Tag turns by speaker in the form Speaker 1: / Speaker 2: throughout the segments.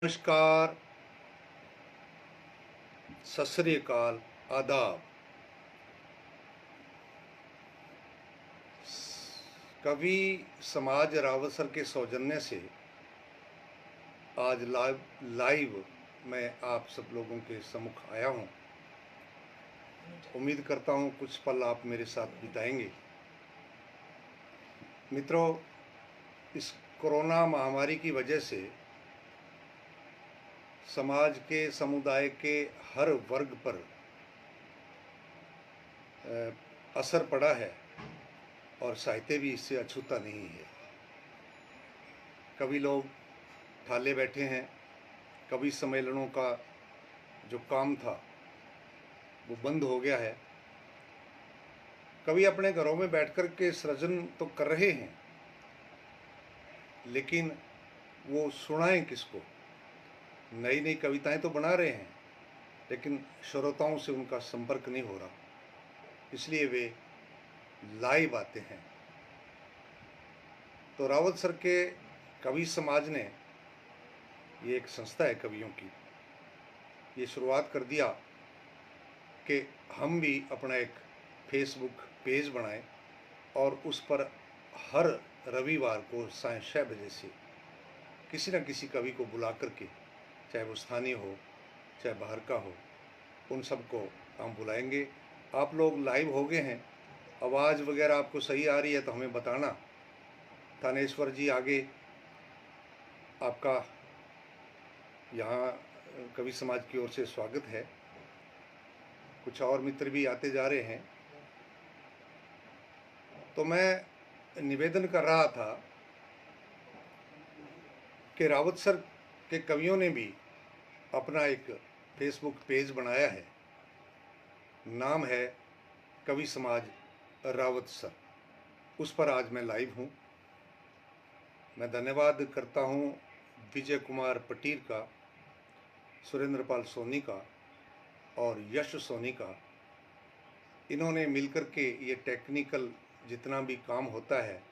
Speaker 1: नमस्कार, सत श्री अकाल, आदाब। कवि समाज रावत सर के सौजन्य से आज लाइव मैं आप सब लोगों के सम्मुख आया हूँ। उम्मीद करता हूँ कुछ पल आप मेरे साथ बिताएंगे। मित्रों, इस कोरोना महामारी की वजह से समाज के समुदाय के हर वर्ग पर असर पड़ा है और साहित्य भी इससे अछूता नहीं है। कवि लोग ठाले बैठे हैं। कवि सम्मेलनों का जो काम था वो बंद हो गया है। कवि अपने घरों में बैठकर के सृजन तो कर रहे हैं, लेकिन वो सुनाएं किसको? नई नई कविताएं तो बना रहे हैं, लेकिन श्रोताओं से उनका संपर्क नहीं हो रहा, इसलिए वे लाइव आते हैं। तो रावत सर के कवि समाज ने, ये एक संस्था है कवियों की, ये शुरुआत कर दिया कि हम भी अपना एक फेसबुक पेज बनाएं और उस पर हर रविवार को सायं 6 बजे से किसी न किसी कवि को बुला करके, चाहे वो स्थानीय हो चाहे बाहर का हो, उन सबको हम बुलाएंगे। आप लोग लाइव हो गए हैं, आवाज़ वगैरह आपको सही आ रही है तो हमें बताना। थानेश्वर जी आगे आपका यहाँ कवि समाज की ओर से स्वागत है। कुछ और मित्र भी आते जा रहे हैं। तो मैं निवेदन कर रहा था कि रावत सर के कवियों ने भी अपना एक फेसबुक पेज बनाया है। नाम है कवि समाज रावत सर। उस पर आज मैं लाइव हूँ। मैं धन्यवाद करता हूँ विजय कुमार पटीर का, सुरेंद्र पाल सोनी का और यश सोनी का। इन्होंने मिलकर के ये टेक्निकल जितना भी काम होता है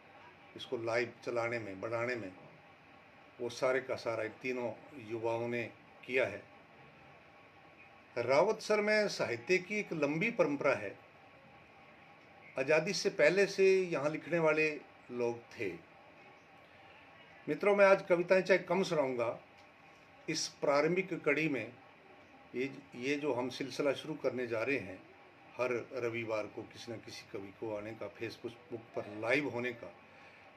Speaker 1: इसको लाइव चलाने में, बढ़ाने में, वो सारे का सारा इन तीनों युवाओं ने किया है। रावत सर में साहित्य की एक लंबी परंपरा है। आज़ादी से पहले से यहाँ लिखने वाले लोग थे। मित्रों, मैं आज कविताएं चाहे कम सुनाऊंगा, इस प्रारंभिक कड़ी में ये जो हम सिलसिला शुरू करने जा रहे हैं, हर रविवार को किसी न किसी कवि को आने का, फेसबुक पर लाइव होने का,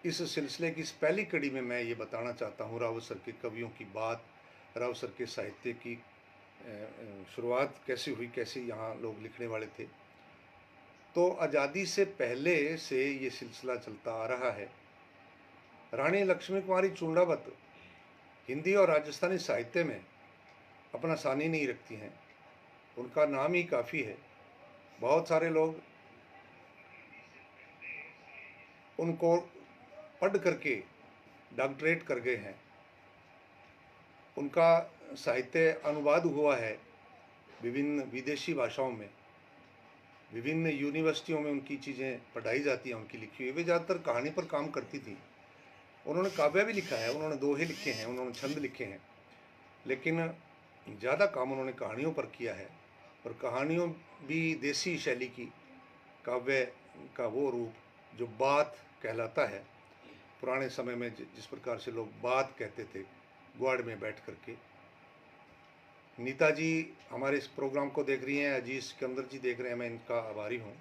Speaker 1: इस सिलसिले की इस पहली कड़ी में मैं ये बताना चाहता हूँ रावत सर के कवियों की बात, रावत सर के साहित्य की शुरुआत कैसे हुई, कैसे यहाँ लोग लिखने वाले थे। तो आज़ादी से पहले से ये सिलसिला चलता आ रहा है। रानी लक्ष्मी कुमारी चुंडावत हिंदी और राजस्थानी साहित्य में अपना सानी नहीं रखती हैं। उनका नाम ही काफ़ी है। बहुत सारे लोग उनको पढ़ करके डॉक्टरेट कर गए हैं। उनका साहित्य अनुवाद हुआ है विभिन्न विदेशी भाषाओं में। विभिन्न यूनिवर्सिटियों में उनकी चीज़ें पढ़ाई जाती हैं, उनकी लिखी हुई। वे ज़्यादातर कहानी पर काम करती थी। उन्होंने काव्य भी लिखा है, उन्होंने दोहे लिखे हैं, उन्होंने छंद लिखे हैं, लेकिन ज़्यादा काम उन्होंने कहानियों पर किया है। और कहानियों भी देसी शैली की, काव्य का वो रूप जो बात कहलाता है। पुराने समय में जिस प्रकार से लोग बात कहते थे ग्वाड़ में बैठ करके। नीता जी हमारे इस प्रोग्राम को देख रही हैं, अजीत सिकंदर जी देख रहे हैं, मैं इनका आभारी हूँ।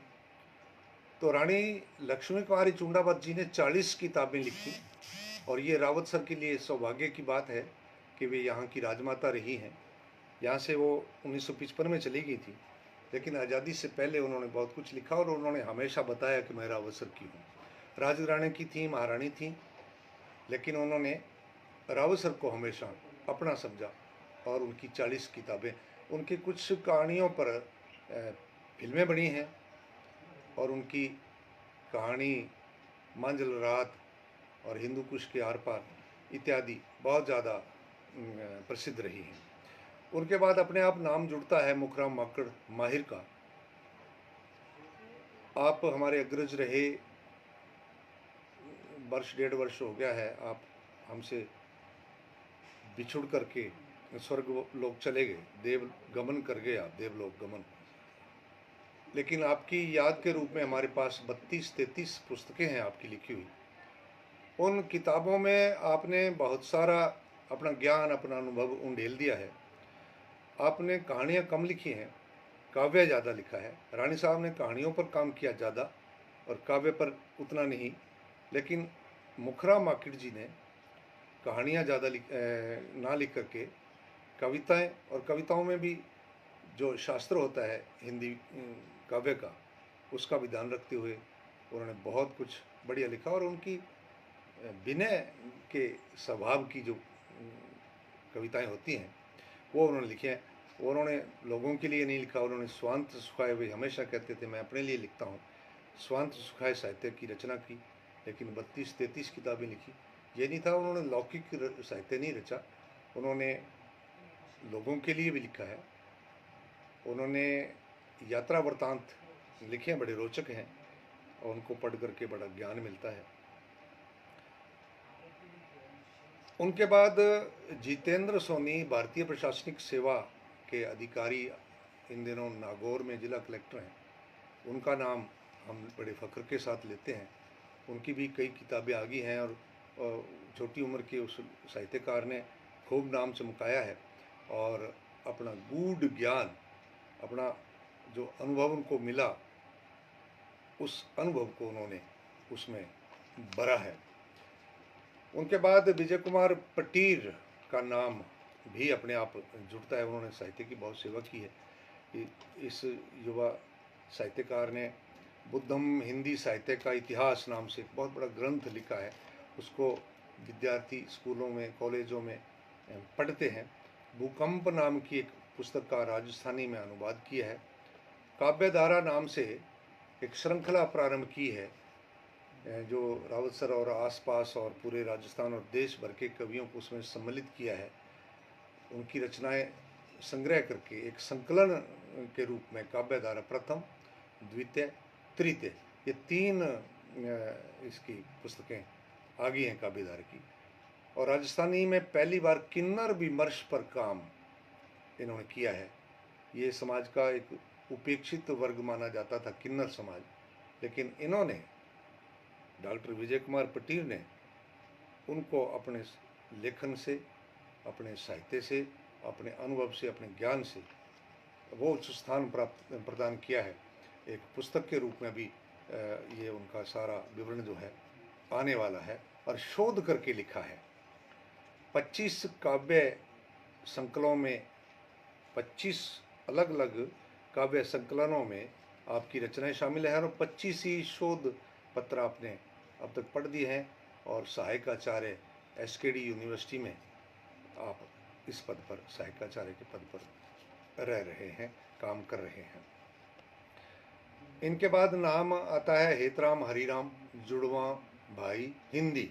Speaker 1: तो रानी लक्ष्मी कुमारी चुंडावत जी ने 40 किताबें लिखी, और ये रावत सर के लिए सौभाग्य की बात है कि वे यहाँ की राजमाता रही हैं। यहाँ से वो 1955 में चली गई थी, लेकिन आज़ादी से पहले उन्होंने बहुत कुछ लिखा और उन्होंने हमेशा बताया कि मैं रावत सर की हूँ। राजघराने की थी, महारानी थी, लेकिन उन्होंने रावत सर को हमेशा अपना समझा। और उनकी 40 किताबें, उनकी कुछ कहानियों पर फिल्में बनी हैं, और उनकी कहानी मंझल रात और हिंदू कुश के आर पार इत्यादि बहुत ज़्यादा प्रसिद्ध रही हैं। उनके बाद अपने आप नाम जुड़ता है मुखराम माकड़ माहिर का। आप हमारे अग्रज रहे, वर्ष 1.5 वर्ष हो गया है, आप हमसे बिछुड़ करके स्वर्ग लोक चले गए, देव गमन कर गए आप, देवलोक गमन। लेकिन आपकी याद के रूप में हमारे पास 32-33 पुस्तकें हैं आपकी लिखी हुई। उन किताबों में आपने बहुत सारा अपना ज्ञान, अपना अनुभव उंडेल दिया है। आपने कहानियाँ कम लिखी हैं, काव्य ज़्यादा लिखा है। रानी साहब ने कहानियों पर काम किया ज़्यादा और काव्य पर उतना नहीं। लेकिन मुखरा माकिट जी ने कहानियाँ ज़्यादा ना लिख करके कविताएं, और कविताओं में भी जो शास्त्र होता है हिंदी काव्य का, उसका भी ध्यान रखते हुए उन्होंने बहुत कुछ बढ़िया लिखा। और उनकी विनय के स्वभाव की जो कविताएं होती हैं वो उन्होंने लिखी हैं। उन्होंने लोगों के लिए नहीं लिखा, उन्होंने स्वांत सुखाए, वे हमेशा कहते थे मैं अपने लिए लिखता हूँ, स्वांत सुखाए साहित्य की रचना की। लेकिन 32-33 किताबें लिखी। ये नहीं था उन्होंने लौकिक साहित्य नहीं रचा, उन्होंने लोगों के लिए भी लिखा है। उन्होंने यात्रा वृत्तांत लिखे हैं, बड़े रोचक हैं और उनको पढ़ करके बड़ा ज्ञान मिलता है। उनके बाद जितेंद्र सोनी भारतीय प्रशासनिक सेवा के अधिकारी, इन दिनों नागौर में जिला कलेक्टर हैं। उनका नाम हम बड़े फ़ख्र के साथ लेते हैं। उनकी भी कई किताबें आ गई हैं और छोटी उम्र के उस साहित्यकार ने खूब नाम चमकाया है और अपना गूढ़ ज्ञान, अपना जो अनुभव उनको मिला, उस अनुभव को उन्होंने उसमें भरा है। उनके बाद विजय कुमार पटीर का नाम भी अपने आप जुड़ता है। उन्होंने साहित्य की बहुत सेवा की है। इस युवा साहित्यकार ने बुद्धम हिंदी साहित्य का इतिहास नाम से एक बहुत बड़ा ग्रंथ लिखा है। उसको विद्यार्थी स्कूलों में, कॉलेजों में पढ़ते हैं। भूकंप नाम की एक पुस्तक का राजस्थानी में अनुवाद किया है। काव्यधारा नाम से एक श्रृंखला प्रारंभ की है जो रावत सर और आसपास और पूरे राजस्थान और देश भर के कवियों को उसमें सम्मिलित किया है। उनकी रचनाएं संग्रह करके एक संकलन के रूप में काव्यधारा प्रथम, द्वितीय, तृतीय, ये 3 इसकी पुस्तकें आ गई हैं काव्यधारा की। और राजस्थानी में पहली बार किन्नर विमर्श पर काम इन्होंने किया है। ये समाज का एक उपेक्षित वर्ग माना जाता था, किन्नर समाज, लेकिन इन्होंने, डॉक्टर विजय कुमार पटीर ने उनको अपने लेखन से, अपने साहित्य से, अपने अनुभव से, अपने ज्ञान से वो उच्च स्थान प्राप्त प्रदान किया है। एक पुस्तक के रूप में भी ये उनका सारा विवरण जो है आने वाला है और शोध करके लिखा है। 25 काव्य संकलों में, 25 अलग अलग काव्य संकलनों में आपकी रचनाएं शामिल हैं और 25 ही शोध पत्र आपने अब तक पढ़ दिए हैं और सहायक आचार्य एसकेडी यूनिवर्सिटी में आप इस पद पर, सहायक आचार्य के पद पर रह रहे हैं, काम कर रहे हैं। इनके बाद नाम आता है हेतराम हरिराम जुड़वा भाई हिंदी।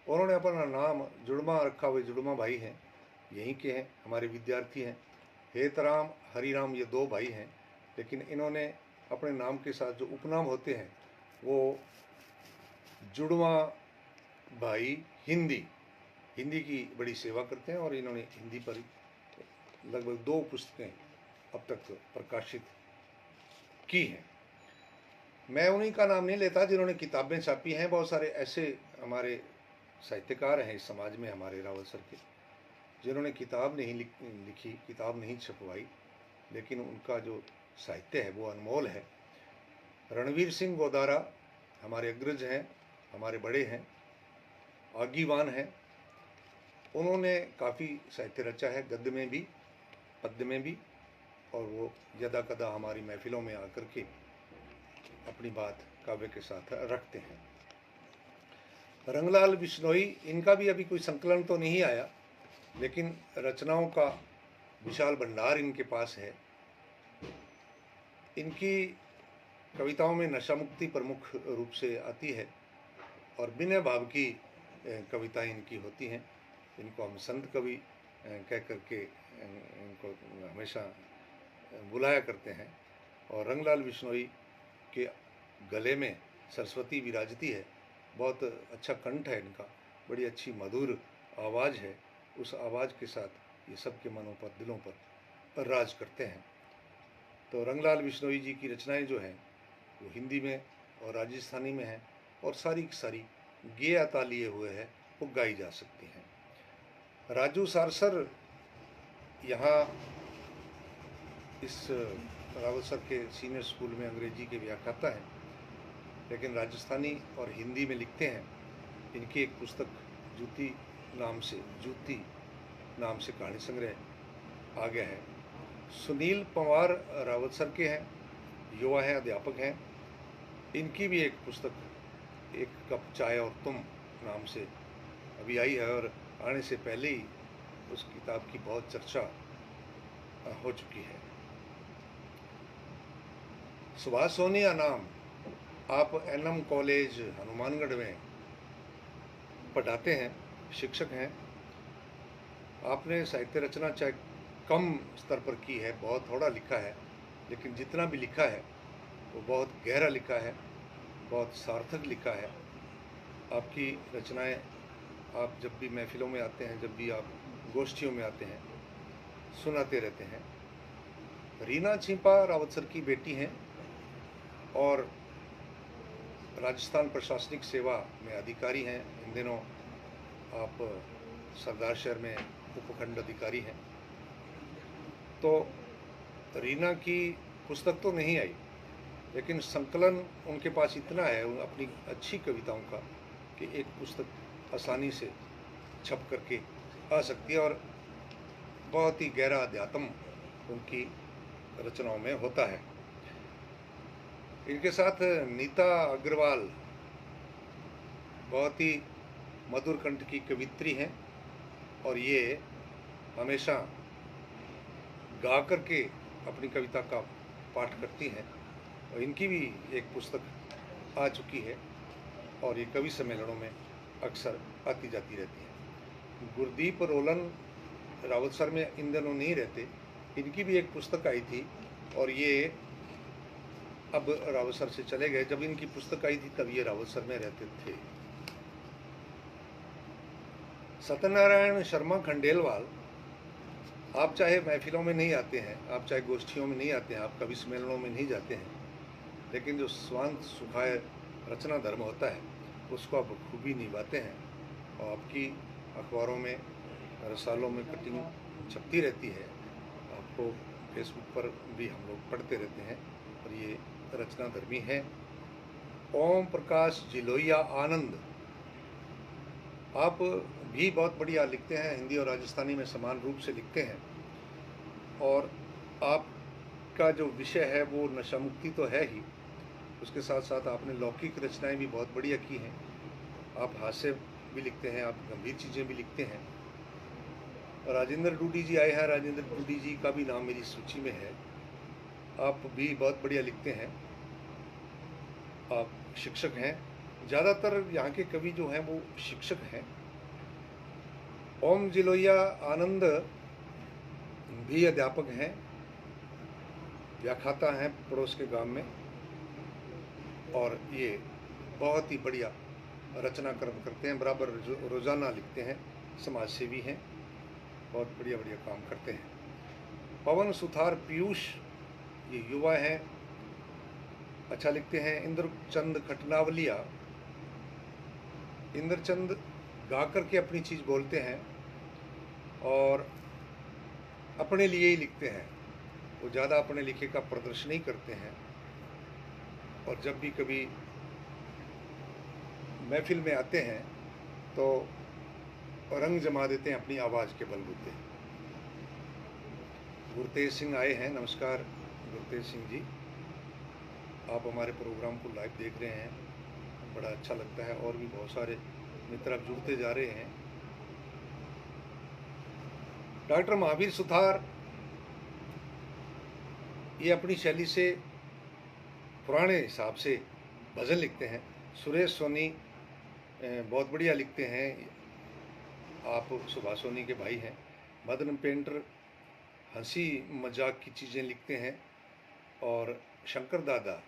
Speaker 1: उन्होंने अपना नाम जुड़वा रखा हुए, जुड़वा भाई हैं, यहीं के हैं, हमारे विद्यार्थी हैं। हेतराम हरिराम ये 2 भाई हैं, लेकिन इन्होंने अपने नाम के साथ जो उपनाम होते हैं वो जुड़वा भाई हिंदी, हिंदी की बड़ी सेवा करते हैं और इन्होंने हिंदी पर लगभग 2 पुस्तकें अब तक प्रकाशित की हैं। मैं उन्हीं का नाम नहीं लेता जिन्होंने किताबें छापी हैं। बहुत सारे ऐसे हमारे साहित्यकार हैं इस समाज में, हमारे रावत सर के, जिन्होंने किताब नहीं लिखी, किताब नहीं छपवाई, लेकिन उनका जो साहित्य है वो अनमोल है। रणवीर सिंह गोदारा हमारे अग्रज हैं, हमारे बड़े हैं, आगीवान हैं। उन्होंने काफ़ी साहित्य रचा है, गद्य में भी, पद्य में भी, और वो यदा कदा हमारी महफिलों में आकर के अपनी बात काव्य के साथ रखते हैं। रंगलाल बिश्नोई, इनका भी अभी कोई संकलन तो नहीं आया, लेकिन रचनाओं का विशाल भंडार इनके पास है। इनकी कविताओं में नशा मुक्ति प्रमुख रूप से आती है और विनय भाव की कविताएं इनकी होती हैं। इनको हम संत कवि कह करके इनको हमेशा बुलाया करते हैं। और रंगलाल बिश्नोई के गले में सरस्वती विराजती है, बहुत अच्छा कंठ है इनका, बड़ी अच्छी मधुर आवाज़ है। उस आवाज़ के साथ ये सबके मनों पर, दिलों पर राज करते हैं। तो रंगलाल बिश्नोई जी की रचनाएं जो हैं वो हिंदी में और राजस्थानी में हैं, और सारी की सारी गेयता लिए हुए है, वो गाई जा सकती हैं। राजू सारसर यहाँ इस रावतसर के सीनियर स्कूल में अंग्रेजी के व्याख्याता हैं, लेकिन राजस्थानी और हिंदी में लिखते हैं। इनकी एक पुस्तक जूती नाम से कहानी संग्रह आ गया है। सुनील पंवार रावतसर के हैं, युवा हैं, अध्यापक हैं। इनकी भी एक पुस्तक एक कप चाय और तुम नाम से अभी आई है, और आने से पहले ही उस किताब की बहुत चर्चा हो चुकी है। सुभाष सोनिया नाम आप एनएम कॉलेज हनुमानगढ़ में पढ़ाते हैं, शिक्षक हैं। आपने साहित्य रचना चाहे कम स्तर पर की है, बहुत थोड़ा लिखा है, लेकिन जितना भी लिखा है वो बहुत गहरा लिखा है, बहुत सार्थक लिखा है। आपकी रचनाएं आप जब भी महफिलों में आते हैं, जब भी आप गोष्ठियों में आते हैं, सुनाते रहते हैं। रीना छिंपा रावतसर की बेटी हैं और राजस्थान प्रशासनिक सेवा में अधिकारी हैं। इन दिनों आप सरदार शहर में उपखंड अधिकारी हैं। तो रीना की पुस्तक तो नहीं आई, लेकिन संकलन उनके पास इतना है अपनी अच्छी कविताओं का कि एक पुस्तक आसानी से छप करके आ सकती है, और बहुत ही गहरा अध्यात्म उनकी रचनाओं में होता है। इनके साथ नीता अग्रवाल बहुत ही मधुर कंठ की कवित्री हैं, और ये हमेशा गा करके अपनी कविता का पाठ करती हैं, और इनकी भी एक पुस्तक आ चुकी है, और ये कवि सम्मेलनों में अक्सर आती जाती रहती है। गुरदीप रोलन रावतसर में इन दिनों नहीं रहते, इनकी भी एक पुस्तक आई थी, और ये अब रावतसर से चले गए। जब इनकी पुस्तक आई थी तब ये रावतसर में रहते थे। सत्यनारायण शर्मा खंडेलवाल, आप चाहे महफिलों में नहीं आते हैं, आप चाहे गोष्ठियों में नहीं आते हैं, आप कवि सम्मेलनों में नहीं जाते हैं, लेकिन जो स्वांत सुखाय रचना धर्म होता है उसको आप खूबी निभाते हैं, और आपकी अखबारों में, रसालों में कटिंग छपती रहती है। आपको फेसबुक पर भी हम लोग पढ़ते रहते हैं, और ये रचना धर्मी है। ओम प्रकाश जिलोया आनंद, आप भी बहुत बढ़िया लिखते हैं, हिंदी और राजस्थानी में समान रूप से लिखते हैं, और आपका जो विषय है वो नशा मुक्ति तो है ही, उसके साथ साथ आपने लौकिक रचनाएं भी बहुत बढ़िया की हैं। आप हास्य भी लिखते हैं, आप गंभीर चीज़ें भी लिखते हैं। राजेंद्र डूडी जी आए हैं, राजेंद्र डूडी जी का भी नाम मेरी सूची में है। आप भी बहुत बढ़िया लिखते हैं, आप शिक्षक हैं। ज़्यादातर यहाँ के कवि जो हैं वो शिक्षक हैं। ओम जिलोया आनंद भी अध्यापक हैं, व्याख्याता हैं पड़ोस के गांव में, और ये बहुत ही बढ़िया रचना कर्म करते हैं, बराबर रोज़ाना लिखते हैं, समाज सेवी हैं, बहुत बढ़िया बढ़िया काम करते हैं। पवन सुथार पीयूष, ये युवा हैं, अच्छा लिखते हैं। इंद्रचंद खटनावलिया, इंद्रचंद गा करके अपनी चीज़ बोलते हैं और अपने लिए ही लिखते हैं, वो ज़्यादा अपने लिखे का प्रदर्शन नहीं करते हैं, और जब भी कभी महफिल में आते हैं तो रंग जमा देते हैं अपनी आवाज़ के बलबूते। गुरतेज सिंह आए हैं, नमस्कार गुरतेज सिंह जी, आप हमारे प्रोग्राम को लाइव देख रहे हैं, बड़ा अच्छा लगता है, और भी बहुत सारे मित्र अब जुड़ते जा रहे हैं। डॉक्टर महावीर सुथार, ये अपनी शैली से पुराने हिसाब से भजन लिखते हैं। सुरेश सोनी बहुत बढ़िया लिखते हैं, आप सुभाष सोनी के भाई हैं। मदन पेंटर हंसी मजाक की चीज़ें लिखते हैं, और शंकर दादा,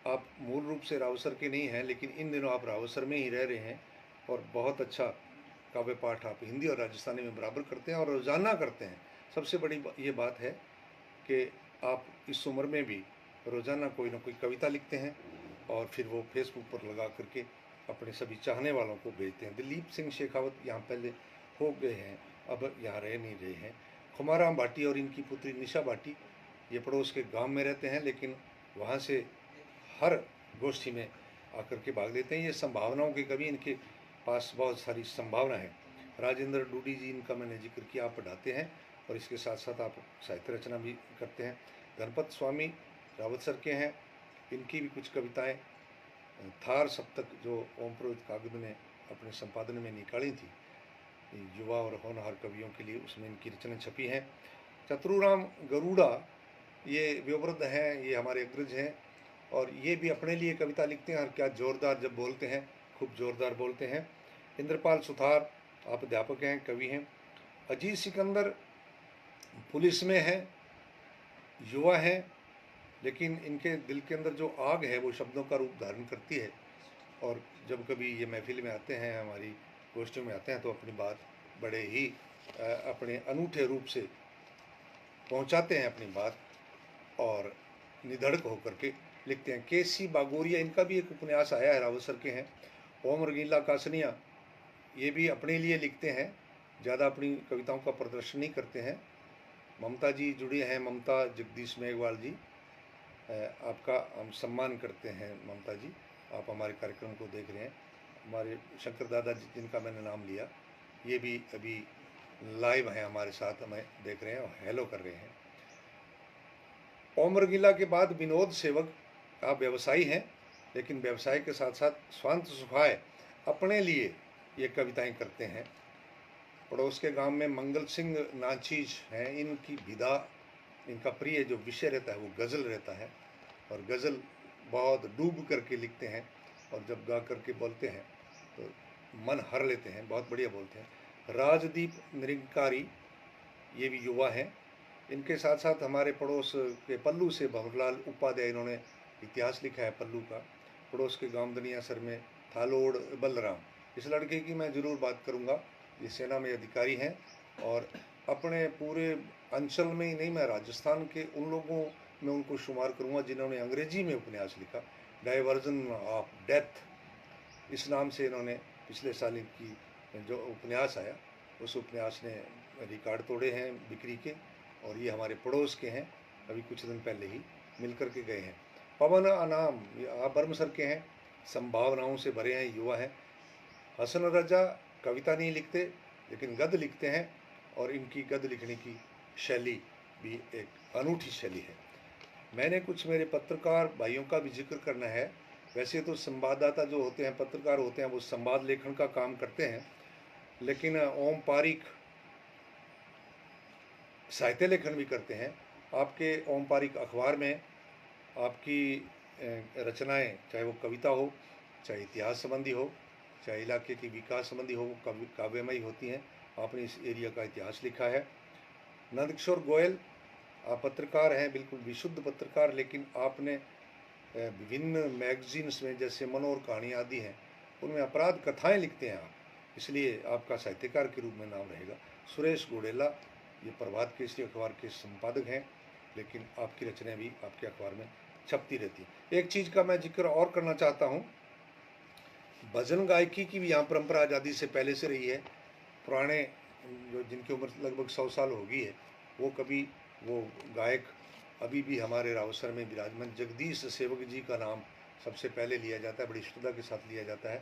Speaker 1: आप मूल रूप से रावतसर के नहीं हैं, लेकिन इन दिनों आप रावतसर में ही रह रहे हैं और बहुत अच्छा काव्य पाठ आप हिंदी और राजस्थानी में बराबर करते हैं और रोज़ाना करते हैं। सबसे बड़ी ये बात है कि आप इस उम्र में भी रोज़ाना कोई ना कोई कविता लिखते हैं और फिर वो फेसबुक पर लगा करके अपने सभी चाहने वालों को भेजते हैं। दिलीप सिंह शेखावत यहाँ पहले हो गए हैं, अब यहाँ रह नहीं रहे हैं। खुमाराम भाटी और इनकी पुत्री निशा भाटी ये पड़ोस के गांव में रहते हैं, लेकिन वहाँ से हर गोष्ठी में आकर के भाग लेते हैं। ये संभावनाओं के कवि, इनके पास बहुत सारी संभावना है। राजेंद्र डूडी जी, इनका मैंने जिक्र किया, आप पढ़ाते हैं और इसके साथ साथ आप साहित्य रचना भी करते हैं। गणपत स्वामी रावत सर के हैं, इनकी भी कुछ कविताएं थार सप्तक जो ओम पुरोहित कागद ने अपने संपादन में निकाली थी युवा और होनहार कवियों के लिए, उसमें इनकी रचना छपी हैं। चतुराम गरुड़ा ये व्योवृद्ध हैं, ये हमारे अग्रज हैं और ये भी अपने लिए कविता लिखते हैं और क्या जोरदार जब बोलते हैं, खूब जोरदार बोलते हैं। इंद्रपाल सुथार आप अध्यापक हैं, कवि हैं। अजीत सिकंदर पुलिस में हैं, युवा हैं, लेकिन इनके दिल के अंदर जो आग है वो शब्दों का रूप धारण करती है और जब कभी ये महफिल में आते हैं, हमारी गोष्ठियों में आते हैं, तो अपनी बात बड़े ही अपने अनूठे रूप से पहुंचाते हैं अपनी बात और निधड़क होकर के लिखते हैं। केसी बागोरिया, इनका भी एक उपन्यास आया है, रावत सर के हैं। ओम रंगीला कासनिया ये भी अपने लिए लिखते हैं, ज़्यादा अपनी कविताओं का प्रदर्शन नहीं करते हैं। ममता जी जुड़ी हैं, ममता जगदीश मेघवाल जी, आपका हम सम्मान करते हैं ममता जी, आप हमारे कार्यक्रम को देख रहे हैं। हमारे शंकर दादा जी जिनका मैंने नाम लिया, ये भी अभी लाइव हैं हमारे साथ, हमें देख रहे हैं और हेलो कर रहे हैं। ओम रंगीला के बाद विनोद सेवक, आप व्यवसायी हैं, लेकिन व्यवसाय के साथ साथ स्वांत सुखाए अपने लिए ये कविताएं करते हैं। पड़ोस के गांव में मंगल सिंह नाचीज हैं, इनकी विधा, इनका प्रिय जो विषय रहता है वो गज़ल रहता है और गज़ल बहुत डूब करके लिखते हैं और जब गा करके बोलते हैं तो मन हर लेते हैं, बहुत बढ़िया बोलते हैं। राजदीप निरंकारी ये भी युवा हैं। इनके साथ साथ हमारे पड़ोस के पल्लू से भंवरलाल उपाध्याय, इन्होंने इतिहास लिखा है पल्लू का। पड़ोस के गांव दनियासर में थालोड़ बलराम, इस लड़के की मैं ज़रूर बात करूंगा। ये सेना में अधिकारी हैं और अपने पूरे अंचल में ही नहीं, मैं राजस्थान के उन लोगों में उनको शुमार करूंगा जिन्होंने अंग्रेजी में उपन्यास लिखा। डाइवर्जन ऑफ डेथ इस नाम से इन्होंने पिछले साल की जो उपन्यास आया, उस उपन्यास ने रिकॉर्ड तोड़े हैं बिक्री के और ये हमारे पड़ोस के हैं, अभी कुछ दिन पहले ही मिल कर के गए हैं। पवन अनाम आप बर्मसर के हैं, संभावनाओं से भरे हैं, युवा हैं। हसन रजा कविता नहीं लिखते लेकिन गद्य लिखते हैं और इनकी गद्य लिखने की शैली भी एक अनूठी शैली है। मैंने कुछ मेरे पत्रकार भाइयों का भी जिक्र करना है। वैसे तो संवाददाता जो होते हैं, पत्रकार होते हैं, वो संवाद लेखन का काम करते हैं, लेकिन ओम पारिक साहित्य लेखन भी करते हैं। आपके ओम पारिक अखबार में आपकी रचनाएं, चाहे वो कविता हो, चाहे इतिहास संबंधी हो, चाहे इलाके की विकास संबंधी हो, वो काव्यमयी होती हैं। आपने इस एरिया का इतिहास लिखा है। नंदकिशोर गोयल आप पत्रकार हैं, बिल्कुल विशुद्ध पत्रकार, लेकिन आपने विभिन्न मैगजीन्स में जैसे मनोर कहानी आदि हैं उनमें अपराध कथाएं लिखते हैं आप, इसलिए आपका साहित्यकार के रूप में नाम रहेगा। सुरेश गोडेला ये प्रभात केसरी अखबार के संपादक हैं, लेकिन आपकी रचनाएं भी आपके अखबार में छपती रहती है। एक चीज़ का मैं जिक्र और करना चाहता हूँ, भजन गायकी की भी यहाँ परंपरा आज़ादी से पहले से रही है। पुराने जो जिनकी उम्र लगभग 100 साल हो गई है, वो कभी वो गायक अभी भी हमारे रावसर में विराजमान। जगदीश सेवक जी का नाम सबसे पहले लिया जाता है, बड़ी श्रद्धा के साथ लिया जाता है।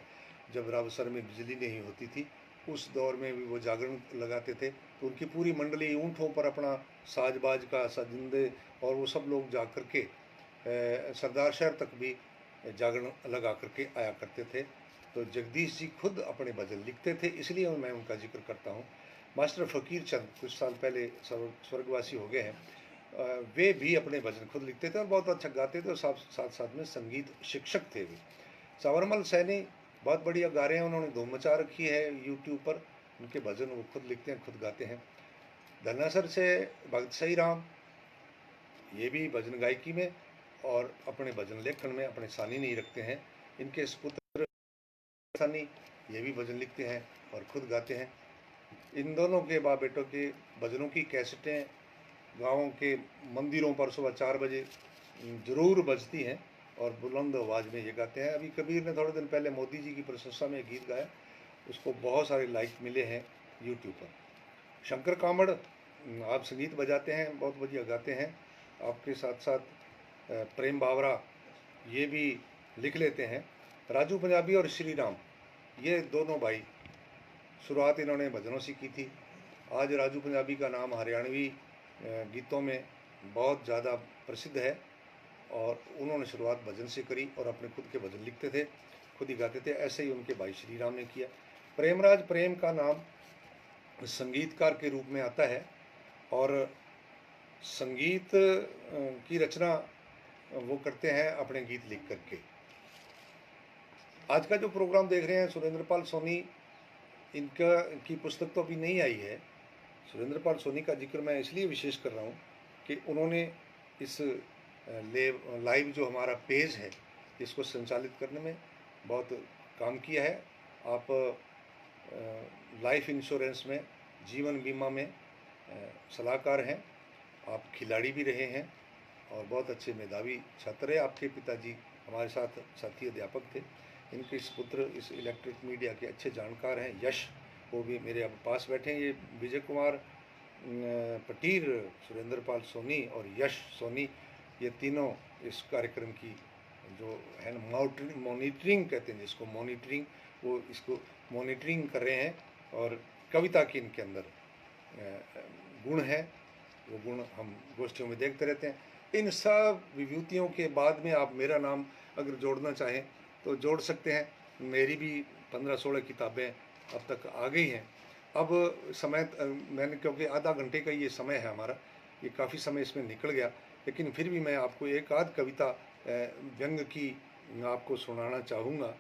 Speaker 1: जब रावसर में बिजली नहीं होती थी उस दौर में भी वो जागरण लगाते थे, तो उनकी पूरी मंडली ऊँटों पर अपना साजबाज का सजिंदे और वो सब लोग जा कर के सरदार शहर तक भी जागरण लगा करके आया करते थे। तो जगदीश जी खुद अपने भजन लिखते थे, इसलिए मैं उनका जिक्र करता हूँ। मास्टर फ़कीर चंद कुछ साल पहले स्वर्गवासी हो गए हैं, वे भी अपने भजन खुद लिखते थे और बहुत अच्छा गाते थे और साथ साथ में संगीत शिक्षक थे वे। सावरमल सैनी बहुत बढ़िया गा रहे हैं, उन्होंने धूम मचा रखी है यूट्यूब पर, उनके भजन वो खुद लिखते हैं, खुद गाते हैं। धन्नासर से भगत सही राम ये भी भजन गायकी में और अपने भजन लेखन में अपने सानी नहीं रखते हैं। इनके सुपुत्र सानी ये भी भजन लिखते हैं और खुद गाते हैं। इन दोनों के बाप बेटों के भजनों की कैसेटें गाँव के मंदिरों पर सुबह 4 बजे ज़रूर बजती हैं और बुलंद आवाज़ में ये गाते हैं। अभी कबीर ने थोड़े दिन पहले मोदी जी की प्रशंसा में गीत गाया, उसको बहुत सारे लाइक मिले हैं यूट्यूब पर। शंकर कामड़, आप संगीत बजाते हैं, बहुत बढ़िया गाते हैं। आपके साथ साथ प्रेम बावरा ये भी लिख लेते हैं। राजू पंजाबी और श्री राम, ये दोनों भाई, शुरुआत इन्होंने भजनों से की थी। आज राजू पंजाबी का नाम हरियाणवी गीतों में बहुत ज़्यादा प्रसिद्ध है और उन्होंने शुरुआत भजन से करी और अपने खुद के भजन लिखते थे, खुद ही गाते थे। ऐसे ही उनके भाई श्री राम ने किया। प्रेमराज, प्रेम का नाम संगीतकार के रूप में आता है और संगीत की रचना वो करते हैं अपने गीत लिख करके। आज का जो प्रोग्राम देख रहे हैं, सुरेंद्रपाल सोनी, इनकी पुस्तक तो अभी नहीं आई है। सुरेंद्रपाल सोनी का जिक्र मैं इसलिए विशेष कर रहा हूँ कि उन्होंने इस लाइव जो हमारा पेज है इसको संचालित करने में बहुत काम किया है। आप लाइफ इंश्योरेंस में, जीवन बीमा में सलाहकार हैं, आप खिलाड़ी भी रहे हैं और बहुत अच्छे मेधावी छात्र हैं। आपके पिताजी हमारे साथ साथी अध्यापक थे। इनके इस पुत्र इस इलेक्ट्रिक मीडिया के अच्छे जानकार हैं। यश, वो भी मेरे अब पास बैठे हैं। ये विजय कुमार पटीर, सुरेंद्रपाल सोनी और यश सोनी, ये तीनों इस कार्यक्रम की जो है ना मॉनिटरिंग कहते हैं जिसको, मॉनिटरिंग, वो इसको मॉनिटरिंग कर रहे हैं। और कविता की इनके अंदर गुण है, वो गुण हम गोष्ठियों में देखते रहते हैं। इन सब विभूतियों के बाद में आप मेरा नाम अगर जोड़ना चाहें तो जोड़ सकते हैं। मेरी भी 15-16 किताबें अब तक आ गई हैं। अब समय मैंने, क्योंकि आधा घंटे का ये समय है हमारा, ये काफ़ी समय इसमें निकल गया, लेकिन फिर भी मैं आपको एक आध कविता व्यंग की आपको सुनाना चाहूँगा।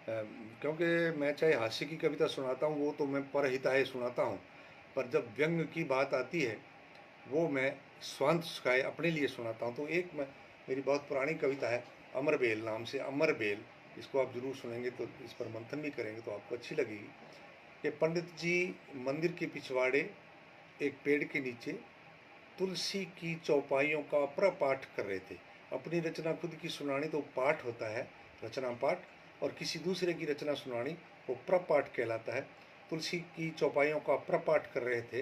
Speaker 1: क्योंकि मैं चाहे हास्य की कविता सुनाता हूँ वो तो मैं परहिताय सुनाता हूँ, पर जब व्यंग की बात आती है वो मैं स्वांत सुखाए अपने लिए सुनाता हूँ। तो एक मेरी बहुत पुरानी कविता है, अमर बेल नाम से। अमर बेल, इसको आप ज़रूर सुनेंगे तो इस पर मंथन भी करेंगे तो आपको अच्छी लगेगी। कि पंडित जी मंदिर के पिछवाड़े एक पेड़ के नीचे तुलसी की चौपाइयों का प्रपाठ कर रहे थे। अपनी रचना खुद की सुनानी तो पाठ होता है, रचना पाठ, और किसी दूसरे की रचना सुनानी वो प्रपाठ कहलाता है। तुलसी की चौपाइयों का प्रपाठ कर रहे थे।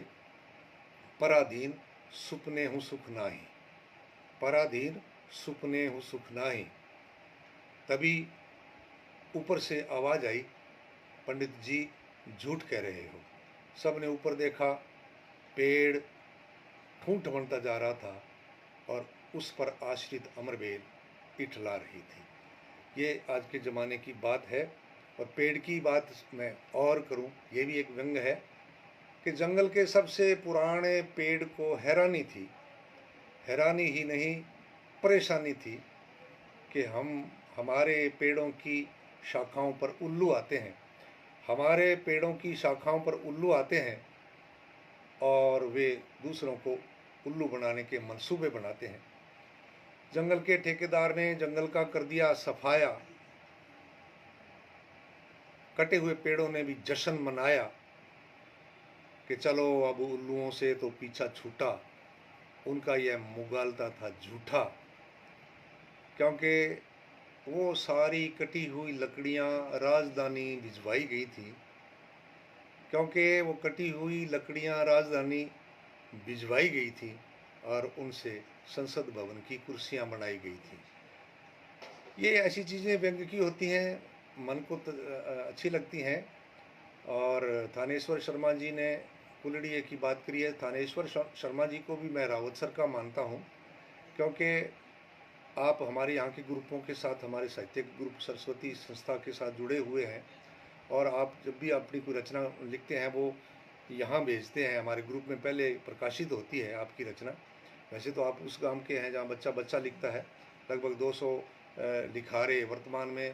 Speaker 1: पराधीन सुपने हूँ सुख नाही, पराधीन सुपने हूँ सुख नाही। तभी ऊपर से आवाज़ आई, पंडित जी झूठ कह रहे हो। सब ने ऊपर देखा, पेड़ ठूंठ बनता जा रहा था और उस पर आश्रित अमरबेल इठला रही थी। ये आज के ज़माने की बात है। और पेड़ की बात मैं और करूं, ये भी एक व्यंग है कि जंगल के सबसे पुराने पेड़ को हैरानी थी, हैरानी ही नहीं परेशानी थी कि हमारे पेड़ों की शाखाओं पर उल्लू आते हैं, हमारे पेड़ों की शाखाओं पर उल्लू आते हैं और वे दूसरों को उल्लू बनाने के मंसूबे बनाते हैं। जंगल के ठेकेदार ने जंगल का कर दिया सफाया, कटे हुए पेड़ों ने भी जश्न मनाया कि चलो अब उल्लुओं से तो पीछा छूटा। उनका यह मुगालता था झूठा, क्योंकि वो सारी कटी हुई लकड़ियां राजधानी भिजवाई गई थी, क्योंकि वो कटी हुई लकड़ियां राजधानी भिजवाई गई थी और उनसे संसद भवन की कुर्सियां बनाई गई थी। ये ऐसी चीज़ें व्यंग की होती हैं, मन को अच्छी लगती हैं। और थानेश्वर शर्मा जी ने कुलड़िए की बात करी है। थानेश्वर शर्मा जी को भी मैं रावत सर का मानता हूँ, क्योंकि आप हमारे यहाँ के ग्रुपों के साथ, हमारे साहित्यिक ग्रुप सरस्वती संस्था के साथ जुड़े हुए हैं और आप जब भी अपनी कोई रचना लिखते हैं वो यहाँ भेजते हैं। हमारे ग्रुप में पहले प्रकाशित होती है आपकी रचना। वैसे तो आप उस गांव के हैं जहाँ बच्चा बच्चा लिखता है, लगभग 200 लिखारे वर्तमान में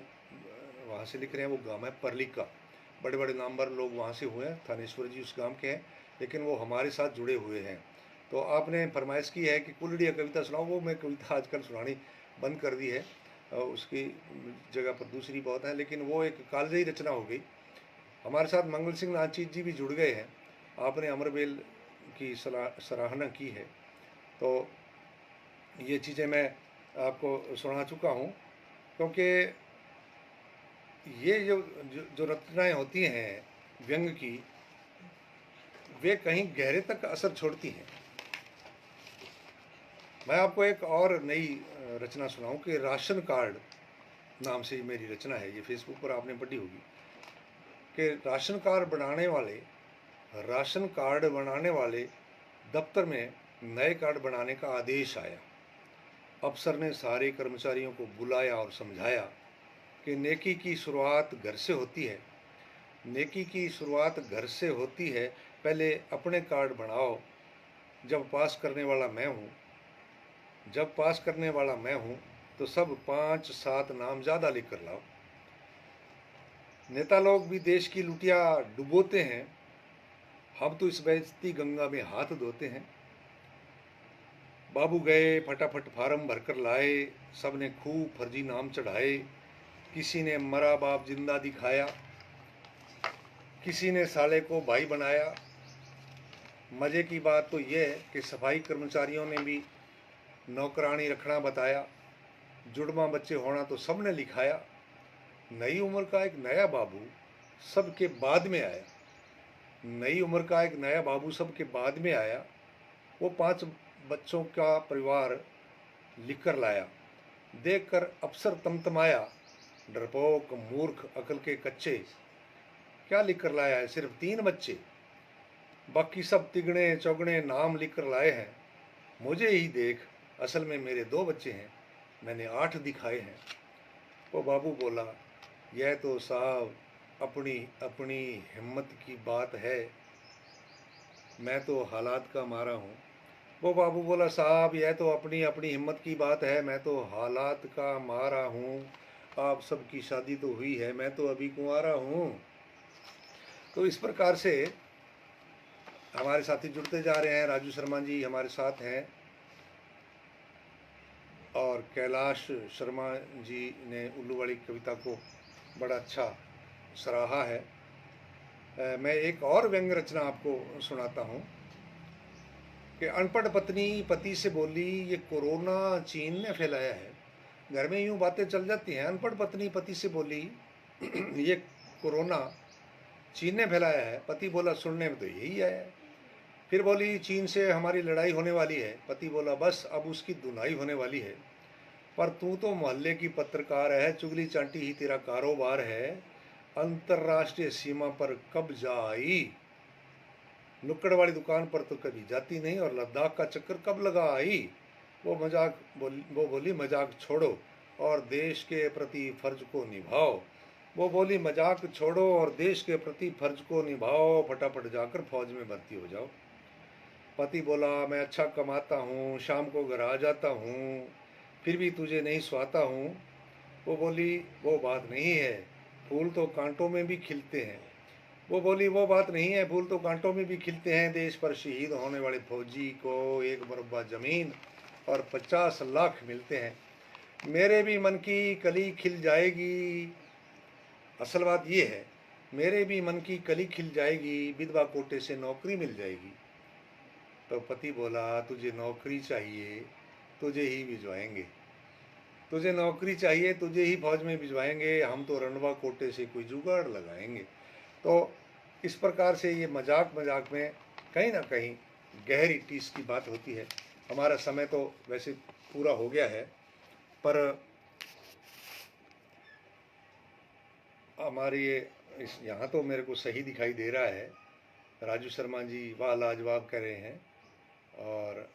Speaker 1: वहाँ से लिख रहे हैं। वो गांव है परलिका, बड़े बड़े नामवर लोग वहाँ से हुए हैं। थानेश्वर जी उस गांव के हैं, लेकिन वो हमारे साथ जुड़े हुए हैं। तो आपने फरमाइश की है कि कुलड़िया कविता सुनाओ, वो मैं कविता आजकल सुनानी बंद कर दी है, उसकी जगह पर दूसरी बहुत है। लेकिन वो एक कालजयी रचना हो गई हमारे साथ मंगल सिंह नाचित जी भी जुड़ गए हैं। आपने अमरबेल की सराहना की है, तो ये चीज़ें मैं आपको सुना चुका हूँ, क्योंकि ये जो रचनाएँ होती हैं व्यंग की, वे कहीं गहरे तक असर छोड़ती हैं। मैं आपको एक और नई रचना सुनाऊं कि राशन कार्ड नाम से मेरी रचना है, ये फेसबुक पर आपने पढ़ी होगी कि राशन कार्ड बनाने वाले दफ्तर में नए कार्ड बनाने का आदेश आया। अफसर ने सारे कर्मचारियों को बुलाया और समझाया कि नेकी की शुरुआत घर से होती है। नेकी की शुरुआत घर से होती है, पहले अपने कार्ड बनाओ। जब पास करने वाला मैं हूँ तो सब 5-7 नाम ज़्यादा लिख कर लाओ। नेता लोग भी देश की लुटिया डुबोते हैं, हम तो इस बहती गंगा में हाथ धोते हैं। बाबू गए, फटाफट फार्म भरकर लाए, सब ने खूब फर्जी नाम चढ़ाए। किसी ने मरा बाप जिंदा दिखाया, किसी ने साले को भाई बनाया। मज़े की बात तो यह है कि सफाई कर्मचारियों ने भी नौकरानी रखना बताया। जुड़वा बच्चे होना तो सबने लिखाया। नई उम्र का एक नया बाबू सबके बाद में आया। नई उम्र का एक नया बाबू सबके बाद में आया। वो 5 बच्चों का परिवार लिख कर लाया। देखकर अफसर तमतमाया, डरपोक मूर्ख अकल के कच्चे, क्या लिख कर लाया है, सिर्फ 3 बच्चे, बाकी सब तिगड़े चौगड़े नाम लिख कर लाए हैं। मुझे ही देख, असल में मेरे 2 बच्चे हैं, मैंने 8 दिखाए हैं। वो बाबू बोला, यह तो साहब अपनी अपनी हिम्मत की बात है, मैं तो हालात का मारा हूँ। वो बाबू बोला, साहब यह तो अपनी अपनी हिम्मत की बात है, मैं तो हालात का मारा हूँ। आप सबकी शादी तो हुई है, मैं तो अभी कुंवारा हूँ। तो इस प्रकार से हमारे साथी जुड़ते जा रहे हैं। राजू शर्मा जी हमारे साथ हैं और कैलाश शर्मा जी ने उल्लू वाली कविता को बड़ा अच्छा सराहा है। मैं एक और व्यंग रचना आपको सुनाता हूँ कि अनपढ़ पत्नी पति से बोली, ये कोरोना चीन ने फैलाया है। घर में यूं बातें चल जाती हैं। अनपढ़ पत्नी पति से बोली, ये कोरोना चीन ने फैलाया है। पति बोला, सुनने में तो यही है। फिर बोली, चीन से हमारी लड़ाई होने वाली है। पति बोला, बस अब उसकी धुनाई होने वाली है। पर तू तो मोहल्ले की पत्रकार है, चुगली चांटी ही तेरा कारोबार है। अंतर्राष्ट्रीय सीमा पर कब जा आई, नुक्कड़ वाली दुकान पर तो कभी जाती नहीं, और लद्दाख का चक्कर कब लगा आई। वो बोली, मजाक छोड़ो और देश के प्रति फर्ज को निभाओ। वो बोली, मजाक छोड़ो और देश के प्रति फर्ज को निभाओ, फटाफट जाकर फौज में भर्ती हो जाओ। पति बोला, मैं अच्छा कमाता हूँ, शाम को घर आ जाता हूँ, फिर भी तुझे नहीं सुहाता हूँ। वो बोली, वो बात नहीं है, फूल तो कांटों में भी खिलते हैं। वो बोली, वो बात नहीं है, फूल तो कांटों में भी खिलते हैं। देश पर शहीद होने वाले फौजी को 1 मुरब्बा ज़मीन और 50 लाख मिलते हैं। मेरे भी मन की कली खिल जाएगी। असल बात ये है, मेरे भी मन की कली खिल जाएगी, विधवा कोटे से नौकरी मिल जाएगी। तो पति बोला, तुझे नौकरी चाहिए, तुझे ही भिजवाएंगे। तुझे नौकरी चाहिए, तुझे ही फौज में भिजवाएंगे, हम तो रणवा कोटे से कोई जुगाड़ लगाएंगे। तो इस प्रकार से ये मजाक मजाक में कहीं ना कहीं गहरी टीस की बात होती है। हमारा समय तो वैसे पूरा हो गया है, पर हमारी इस यहाँ तो मेरे को सही दिखाई दे रहा है। राजू शर्मा जी वाह लाजवाब कह रहे हैं, और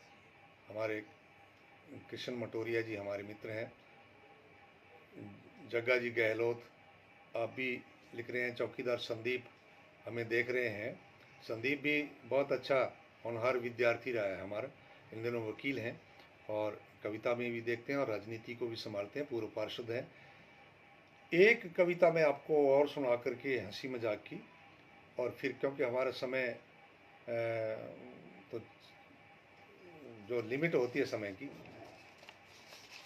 Speaker 1: हमारे कृष्ण मटोरिया जी हमारे मित्र हैं। जग्गा जी गहलोत आप भी लिख रहे हैं। चौकीदार संदीप हमें देख रहे हैं। संदीप भी बहुत अच्छा होनहार विद्यार्थी रहा है हमारा, इन दिनों वकील हैं और कविता में भी देखते हैं और राजनीति को भी संभालते हैं, पूर्व पार्षद हैं। एक कविता मैं आपको और सुना करके हंसी मजाक की, और फिर क्योंकि हमारा समय तो जो लिमिट होती है समय की,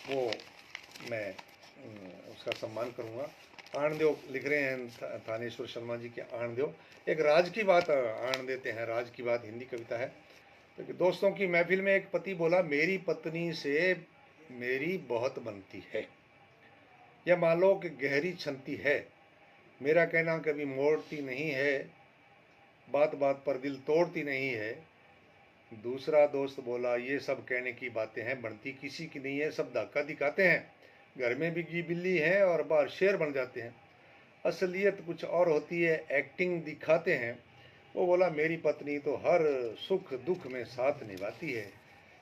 Speaker 1: वो मैं उसका सम्मान करूँगा। आणदेव लिख रहे हैं थानेश्वर शर्मा जी के आणदेव। एक राज की बात आण देते हैं, राज की बात हिंदी कविता है। तो दोस्तों की महफिल में एक पति बोला, मेरी पत्नी से मेरी बहुत बनती है, या मान लो कि गहरी छनती है, मेरा कहना कभी मोड़ती नहीं है, बात बात पर दिल तोड़ती नहीं है। दूसरा दोस्त बोला, ये सब कहने की बातें हैं, बनती किसी की नहीं है, सब धक्का दिखाते हैं, घर में बिगी बिल्ली है और बाहर शेर बन जाते हैं, असलियत कुछ और होती है, एक्टिंग दिखाते हैं। वो बोला, मेरी पत्नी तो हर सुख दुख में साथ निभाती है,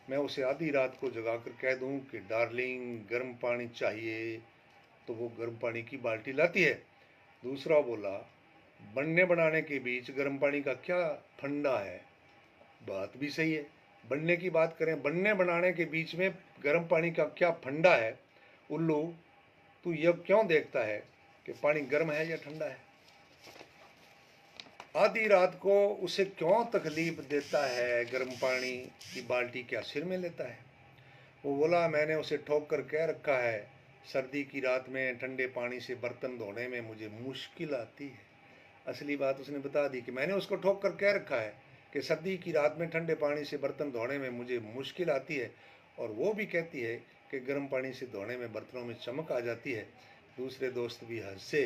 Speaker 1: मैं उसे आधी रात को जगाकर कह दूं कि डार्लिंग गर्म पानी चाहिए तो वो गर्म पानी की बाल्टी लाती है। दूसरा बोला, बनने बनाने के बीच गर्म पानी का क्या फंडा है। बात भी सही है, बनने की बात करें, बनने बनाने के बीच में गर्म पानी का क्या फंडा है। उल्लू, तू यह क्यों देखता है कि पानी गर्म है या ठंडा है। आधी रात को उसे क्यों तकलीफ देता है, गर्म पानी की बाल्टी क्या सिर में लेता है। वो बोला, मैंने उसे ठोक कर कह रखा है, सर्दी की रात में ठंडे पानी से बर्तन धोने में मुझे मुश्किल आती है। असली बात उसने बता दी कि मैंने उसको ठोक कर कह रखा है कि सर्दी की रात में ठंडे पानी से बर्तन धोने में मुझे मुश्किल आती है, और वो भी कहती है कि गर्म पानी से धोने में बर्तनों में चमक आ जाती है। दूसरे दोस्त भी हंसे,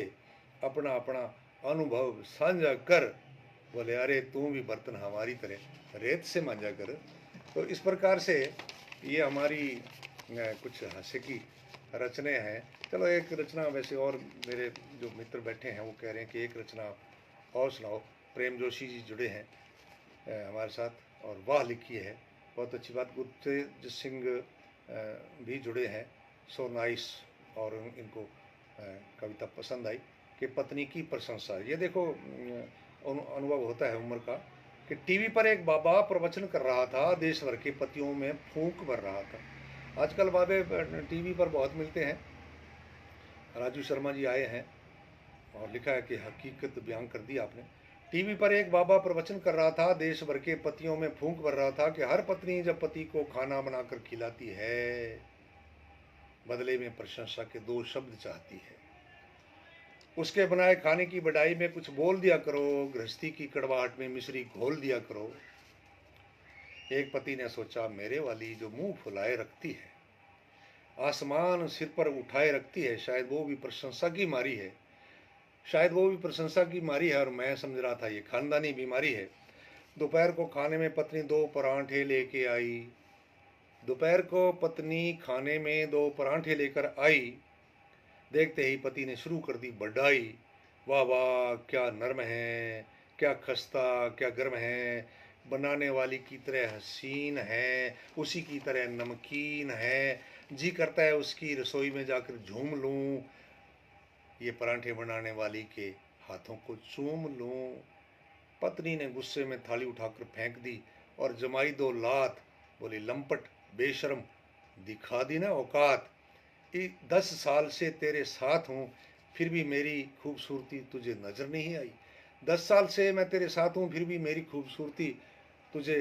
Speaker 1: अपना अपना अनुभव साझा कर बोले, अरे तू भी बर्तन हमारी तरह रेत से मांजा कर। तो इस प्रकार से ये हमारी कुछ हास्य की रचनाएं हैं। चलो एक रचना वैसे और मेरे जो मित्र बैठे हैं वो कह रहे हैं कि एक रचना और सुनाओ। प्रेम जोशी जी जुड़े हैं हमारे साथ और वाह लिखी है, बहुत अच्छी बात। गुरतेज सिंह भी जुड़े हैं, सो नाइस, और इनको कविता पसंद आई कि पत्नी की प्रशंसा। ये देखो अनुभव होता है उम्र का कि टीवी पर एक बाबा प्रवचन कर रहा था, देश भर के पतियों में फूंक भर रहा था। आजकल बाबे टीवी पर बहुत मिलते हैं। राजू शर्मा जी आए हैं और लिखा है कि हकीकत बयान कर दी आपने। टीवी पर एक बाबा प्रवचन कर रहा था, देश भर के पतियों में फूंक भर रहा था कि हर पत्नी जब पति को खाना बनाकर खिलाती है, बदले में प्रशंसा के 2 शब्द चाहती है। उसके बनाए खाने की बड़ाई में कुछ बोल दिया करो, गृहस्थी की कड़वाहट में मिश्री घोल दिया करो। एक पति ने सोचा, मेरे वाली जो मुंह फुलाए रखती है, आसमान सिर पर उठाए रखती है, शायद वो भी प्रशंसा की मारी है, शायद वो भी प्रशंसा की मारी है, और मैं समझ रहा था ये खानदानी बीमारी है। दोपहर को खाने में पत्नी 2 परांठे लेके आई। दोपहर को पत्नी खाने में 2 परांठे लेकर आई। देखते ही पति ने शुरू कर दी बढ़ाई, वाह वाह क्या नरम है, क्या खस्ता, क्या गर्म है, बनाने वाली की तरह हसीन है, उसी की तरह नमकीन है, जी करता है उसकी रसोई में जाकर झूम लूं, ये परांठे बनाने वाली के हाथों को चूम लूं। पत्नी ने गुस्से में थाली उठाकर फेंक दी और जमाई 2 लात, बोली, लंपट बेशरम, दिखा दी ना औकात। 10 साल से तेरे साथ हूँ, फिर भी मेरी खूबसूरती तुझे नजर नहीं आई। 10 साल से मैं तेरे साथ हूँ, फिर भी मेरी खूबसूरती तुझे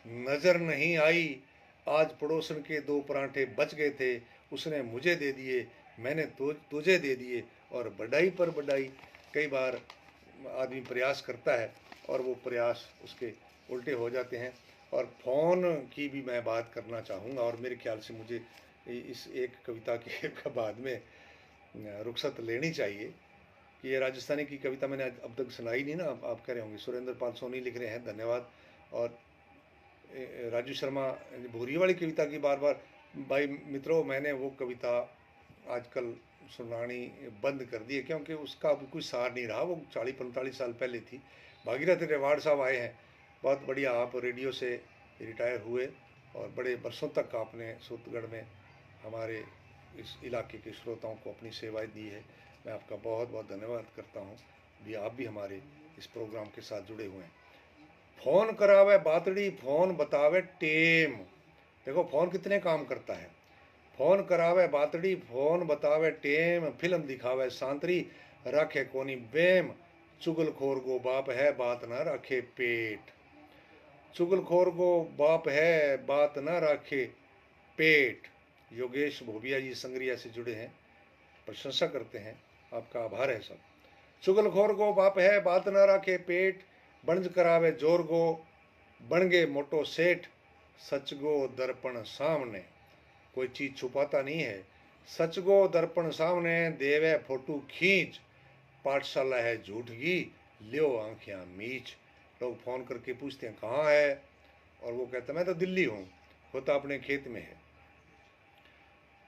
Speaker 1: नजर नहीं आई। आज पड़ोसन के 2 परांठे बच गए थे, उसने मुझे दे दिए, मैंने तुझे दे दिए, और बढ़ाई पर बढ़ाई। कई बार आदमी प्रयास करता है और वो प्रयास उसके उल्टे हो जाते हैं। और फ़ोन की भी मैं बात करना चाहूँगा, और मेरे ख्याल से मुझे इस एक कविता के बाद में रुखसत लेनी चाहिए कि ये राजस्थानी की कविता मैंने अब तक सुनाई नहीं ना, आप कह रहे होंगे। सुरेंद्र पाल सोनी लिख रहे हैं, धन्यवाद। और राजू शर्मा भूरी वाली कविता की बार बार, भाई मित्रों मैंने वो कविता आजकल सुनानी बंद कर दी है, क्योंकि उसका अब कोई सार नहीं रहा। वो 40-45 साल पहले थी। भागीरथ रेवाड़ साहब आए हैं, बहुत बढ़िया, आप रेडियो से रिटायर हुए और बड़े बरसों तक आपने सूतगढ़ में हमारे इस इलाके के श्रोताओं को अपनी सेवाएं दी है। मैं आपका बहुत बहुत धन्यवाद करता हूँ। भी आप भी हमारे इस प्रोग्राम के साथ जुड़े हुए हैं। फ़ोन करावे बातड़ी, फ़ोन बतावे टेम। देखो फ़ोन कितने काम करता है। फ़ोन करावे बातड़ी, फ़ोन बतावे टेम, फिल्म दिखावे सांतरी, रखे कोनी बेम, चुगलखोर को बाप है बात ना रखे पेट। चुगलखोर को बाप है बात ना रखे पेट। योगेश भोबिया जी संगरिया से जुड़े हैं, प्रशंसा करते हैं आपका आभार है सब। चुगलखोर को बाप है बात न रखे पेट, बणज करावे जोर गो बन गे मोटो सेठ, सच गो दर्पण सामने। कोई चीज छुपाता नहीं है। सच गो दर्पण सामने देवे फोटो खींच, पाठशाला है झूठ की लियो आंखियां मीच। लोग फोन करके पूछते हैं कहाँ है, और वो कहता मैं तो दिल्ली हूँ, होता अपने खेत में है।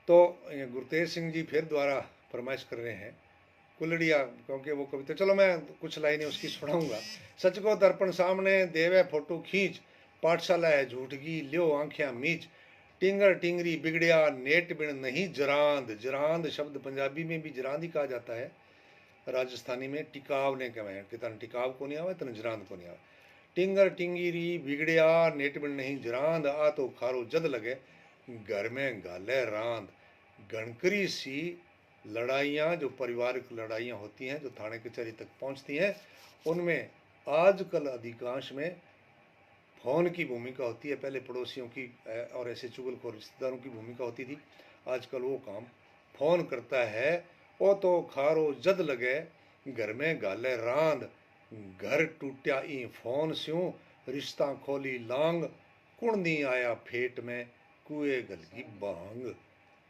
Speaker 1: तो गुरतेज सिंह जी फिर द्वारा फरमाइश कर रहे हैं कुलड़िया, क्योंकि वो कविता, चलो मैं कुछ लाइनें उसकी सुनाऊंगा। सच को दर्पण सामने देवे फोटो खींच, पाठशाला है झूठ की लियो आंखियां मीच। टिंगर टिंगरी बिगड़िया नेट बिन नहीं जरांद। जरांद शब्द पंजाबी में भी जरांद ही कहा जाता है, राजस्थानी में टिकाव ने कहे कि तन टिकाव को नहीं आवे तन जरांद को नहीं आवे। टिंगर टिंगिरी बिगड़िया नेट बिन नहीं जरांद, आ तो खारो जद लगे घर में गाले रांद। गणकरी सी लड़ाइयाँ, जो पारिवारिक लड़ाइयाँ होती हैं, जो थाने कचहरी तक पहुंचती हैं, उनमें आजकल अधिकांश में फोन की भूमिका होती है। पहले पड़ोसियों की और ऐसे चुगलखोर रिश्तेदारों की भूमिका होती थी, आजकल वो काम फोन करता है। ओ तो खारो जद लगे घर में गाले रांद, घर टूटा ई फोन स्यूं रिश्ता खोली लांग। कुण नी आया फेट में कुएं गलगी बांग।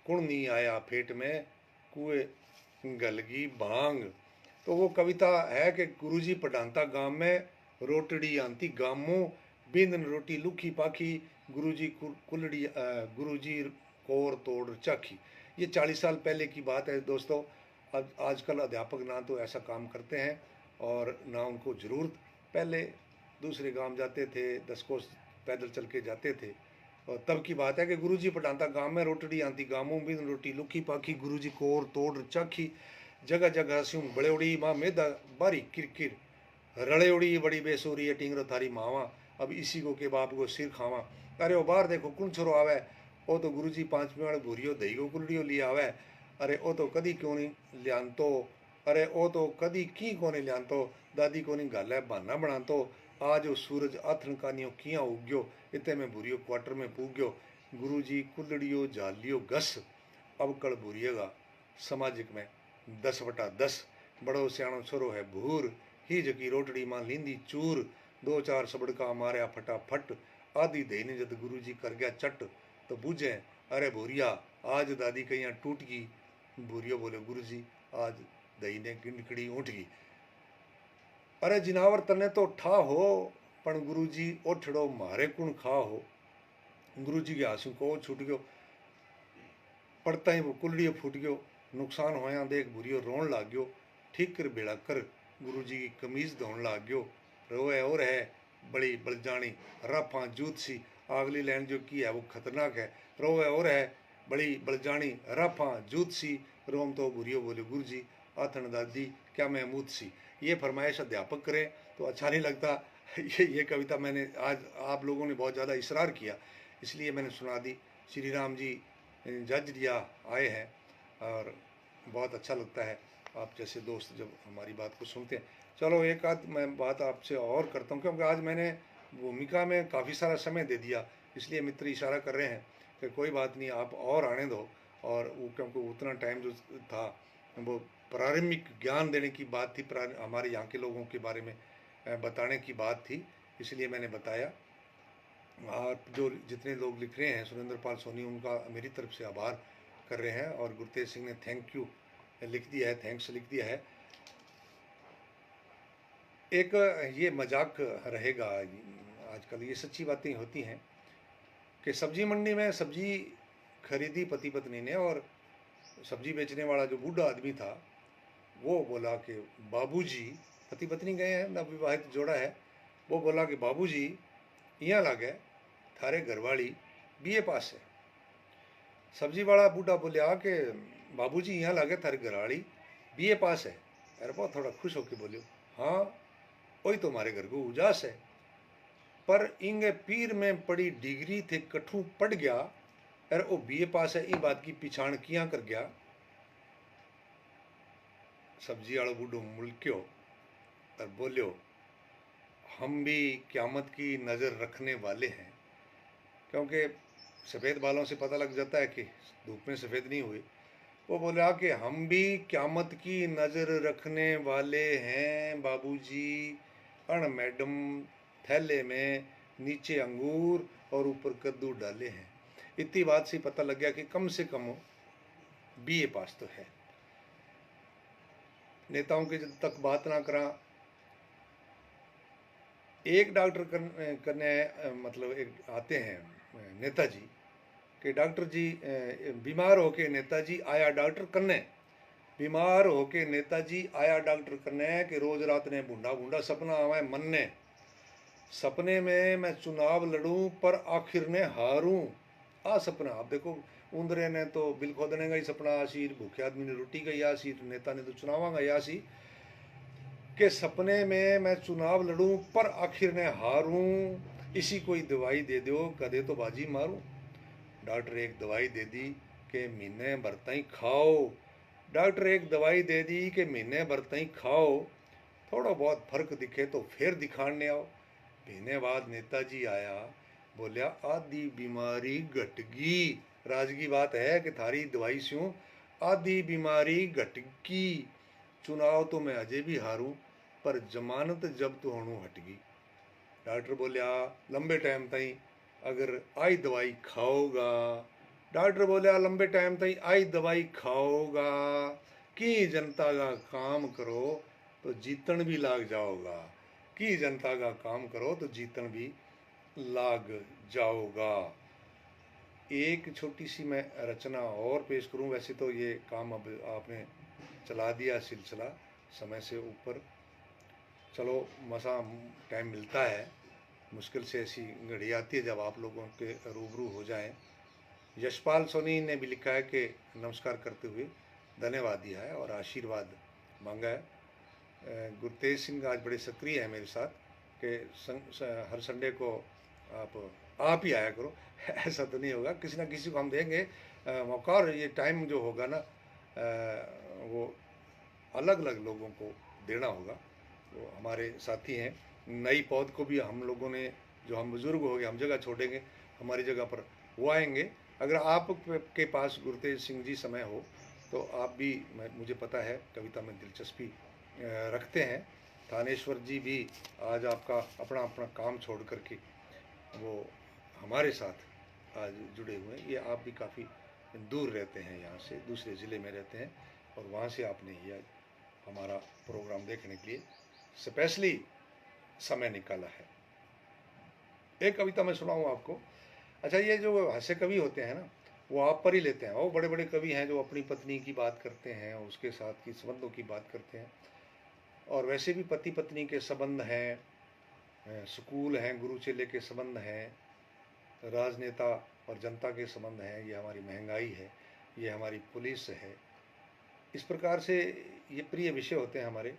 Speaker 1: कुण नी आया फेट में कुएं गलगी बांग। तो वो कविता है कि गुरुजी पढ़ांता गांव में रोटड़ी आंती गामों, बिंदन रोटी लुखी पाखी गुरुजी कुलड़ी गुरुजी कोर तोड़ चाखी। ये 40 साल पहले की बात है दोस्तों। अब आजकल अध्यापक ना तो ऐसा काम करते हैं और ना उनको ज़रूरत। पहले दूसरे गांव जाते थे, 10 कोस पैदल चल के जाते थे, और तब की बात है कि गुरुजी पटांता गांव में रोटड़ी आंती गामों, बिन रोटी लुखी पाखी गुरुजी कोर तोड़ चाखी। जगह जगह स्यूं बड़ेउड़ी माँ मेदा बारी किरकिर, रड़ेउड़ी बड़ी बेसुरी टिंगरो थारी मावा, अब इसी को के बाप को सिर खावा। अरे ओ बाहर देखो कुण छोरो आवे, ओ तो गुरुजी 5 वाले भूरियो दही को कुलड़ियो लिया आवे। अरे ओ तो कदी क्यों नहीं लियांतो, अरे ओ तो कदी की को नहीं लियांतो, दादी को नहीं गाले बहाना बनातो। आज वो सूरज आथन कानियो किया उग्यो, इतने में भूरियो क्वार्टर में पूग्यो। गुरुजी कुलड़ियो झालियो घस, अब कल भूरिएगा सामाजिक में 10/10। बड़ो सियाणो छोरो है भूर, हिज की रोटड़ी मां लींदी चूर। 2-4 सबड़का मारया फटाफट, आधी दही जद गुरुजी कर गया चट। तो बूझे अरे भूरिया आज दादी कहीं टूट गई। भूरियो बोले गुरुजी आज दही ने निकड़ी उठ गई। अरे जिनावर तने तो ठा हो, पण गुरुजी ओठड़ो मारे कुण खा हो। गुरुजी के आंसू को छूट गयो, पड़ता ही वो कुलड़ियो फूट गयो। नुकसान होया देख भूरियो रोन लाग गयो, ठीक कर बेड़ा कर गुरुजी की कमीज धोन लाग गयो। रोए और है बड़ी बलजानी राफा जूत सी, अगली लाइन जो की है वो खतरनाक है। रोए और है बड़ी बलजानी राफा जूत सी, रोम तो भूरियो बोले गुरुजी आथन दादी क्या महमूद सी। ये फरमाइश अध्यापक करें तो अच्छा नहीं लगता। ये कविता मैंने आज आप लोगों ने बहुत ज़्यादा इसरार किया, इसलिए मैंने सुना दी। श्री राम जी जज दिया आए हैं, और बहुत अच्छा लगता है आप जैसे दोस्त जब हमारी बात को सुनते हैं। चलो एक आध मैं बात आपसे और करता हूँ, क्योंकि आज मैंने भूमिका में काफ़ी सारा समय दे दिया, इसलिए मित्र इशारा कर रहे हैं कि कोई बात नहीं आप और आने दो। और वो क्योंकि उतना टाइम जो था वो प्रारंभिक ज्ञान देने की बात थी, हमारे यहाँ के लोगों के बारे में बताने की बात थी, इसलिए मैंने बताया। और जो जितने लोग लिख रहे हैं, सुरेंद्र पाल सोनी उनका मेरी तरफ से आभार कर रहे हैं, और गुरतेज सिंह ने थैंक यू लिख दिया है, थैंक्स लिख दिया है। एक ये मजाक रहेगा, आजकल ये सच्ची बातें होती हैं कि सब्जी मंडी में सब्जी खरीदी पति पत्नी ने, और सब्जी बेचने वाला जो बूढ़ा आदमी था वो बोला कि बाबूजी, पति पत्नी गए हैं, नवविवाहित जोड़ा है, वो बोला कि बाबूजी यहाँ लागे थारे घरवाली बीए पास है। सब्जी वाला बूढ़ा बोलिया कि बाबूजी यहाँ लागे थारे घरवाली बीए पास है। अरे बहुत थोड़ा खुश होके बोलियो हाँ वही तो हमारे घर को उजास है, पर इंगे पीर में पड़ी डिग्री थे कठू पड़ गया। अरे वो बीए पास है इन बात की पिछाण किया कर गया। सब्जी वाला बूढ़ो मुल्क्यो और बोलियो हम भी क़यामत की नज़र रखने वाले हैं, क्योंकि सफ़ेद बालों से पता लग जाता है कि धूप में सफ़ेद नहीं हुए। वो बोला कि हम भी क़यामत की नज़र रखने वाले हैं बाबूजी। अण मैडम थैले में नीचे अंगूर और ऊपर कद्दू डाले हैं। इतनी बात से पता लग गया कि कम से कम बीए पास तो है। नेताओं के जब तक बात ना करा, एक डॉक्टर करने मतलब एक आते हैं नेताजी कि डॉक्टर जी बीमार होके नेताजी आया डॉक्टर करने, बीमार होके नेताजी आया डॉक्टर करने कि रोज रात ने बूंदा बूंदा सपना आवे मन ने, सपने में मैं चुनाव लड़ूं पर आखिर ने हारूं। आ सपना आप देखो, उंदरे ने तो बिल खोदने का ही सपना आसी, भूखे आदमी ने रोटी का ही आसी, नेता ने तो चुनाव का ही आसी कि सपने में मैं चुनाव लड़ूं पर आखिर ने हारूं। इसी कोई दवाई दे दो कदे तो बाजी मारूं। डॉक्टर एक दवाई दे दी कि महीने भर तई खाओ। डॉक्टर एक दवाई दे दी कि महीने भर तई खाओ, थोड़ा बहुत फर्क दिखे तो फिर दिखाने आओ। महीने बाद नेताजी आया, बोलिया आधी बीमारी घट गई। राज की बात है कि थारी दवाई स्यूं आधी बीमारी घट गई। चुनाव तो मैं अजय भी हारूं पर जमानत जब्त होनू हट गई। डॉक्टर बोलिया लंबे टाइम तई अगर आई दवाई खाओगा, डॉक्टर बोलिया लंबे टाइम तई आई दवाई खाओगा कि जनता का काम करो तो जीतन भी लाग जाओगा, कि जनता का काम करो तो जीतन भी लाग जाओगा। एक छोटी सी मैं रचना और पेश करूं। वैसे तो ये काम अब आपने चला दिया सिलसिला समय से ऊपर, चलो मसा टाइम मिलता है, मुश्किल से ऐसी घड़ी आती है जब आप लोगों के रूबरू हो जाएं। यशपाल सोनी ने भी लिखा है कि नमस्कार करते हुए धन्यवाद दिया है और आशीर्वाद मांगा है। गुरतेज सिंह आज बड़े सक्रिय हैं मेरे साथ कि हर संडे को आप ही आया करो। ऐसा तो नहीं होगा, किसी ना किसी को हम देंगे मौका, और ये टाइम जो होगा ना वो अलग अलग लोगों को देना होगा। वो हमारे साथी हैं, नई पौध को भी हम लोगों ने, जो हम बुजुर्ग हो गए हम जगह छोड़ेंगे, हमारी जगह पर वो आएंगे। अगर आप के पास गुरतेज सिंह जी समय हो तो आप भी, मुझे पता है कविता में दिलचस्पी रखते हैं। थानेश्वर जी भी आज आपका अपना अपना काम छोड़ करके वो हमारे साथ आज जुड़े हुए हैं। ये आप भी काफ़ी दूर रहते हैं, यहाँ से दूसरे ज़िले में रहते हैं, और वहाँ से आपने ये हमारा प्रोग्राम देखने के लिए स्पेशली समय निकाला है। एक कविता मैं सुनाऊँ आपको। अच्छा, ये जो हास्य कवि होते हैं ना, वो आप पर ही लेते हैं। वो बड़े बड़े कवि हैं जो अपनी पत्नी की बात करते हैं, उसके साथ की संबंधों की बात करते हैं, और वैसे भी पति पत्नी के संबंध हैं, स्कूल हैं, गुरु चेले के संबंध हैं, राजनेता और जनता के संबंध हैं, ये हमारी महंगाई है, ये हमारी पुलिस है। इस प्रकार से ये प्रिय विषय होते हैं हमारे,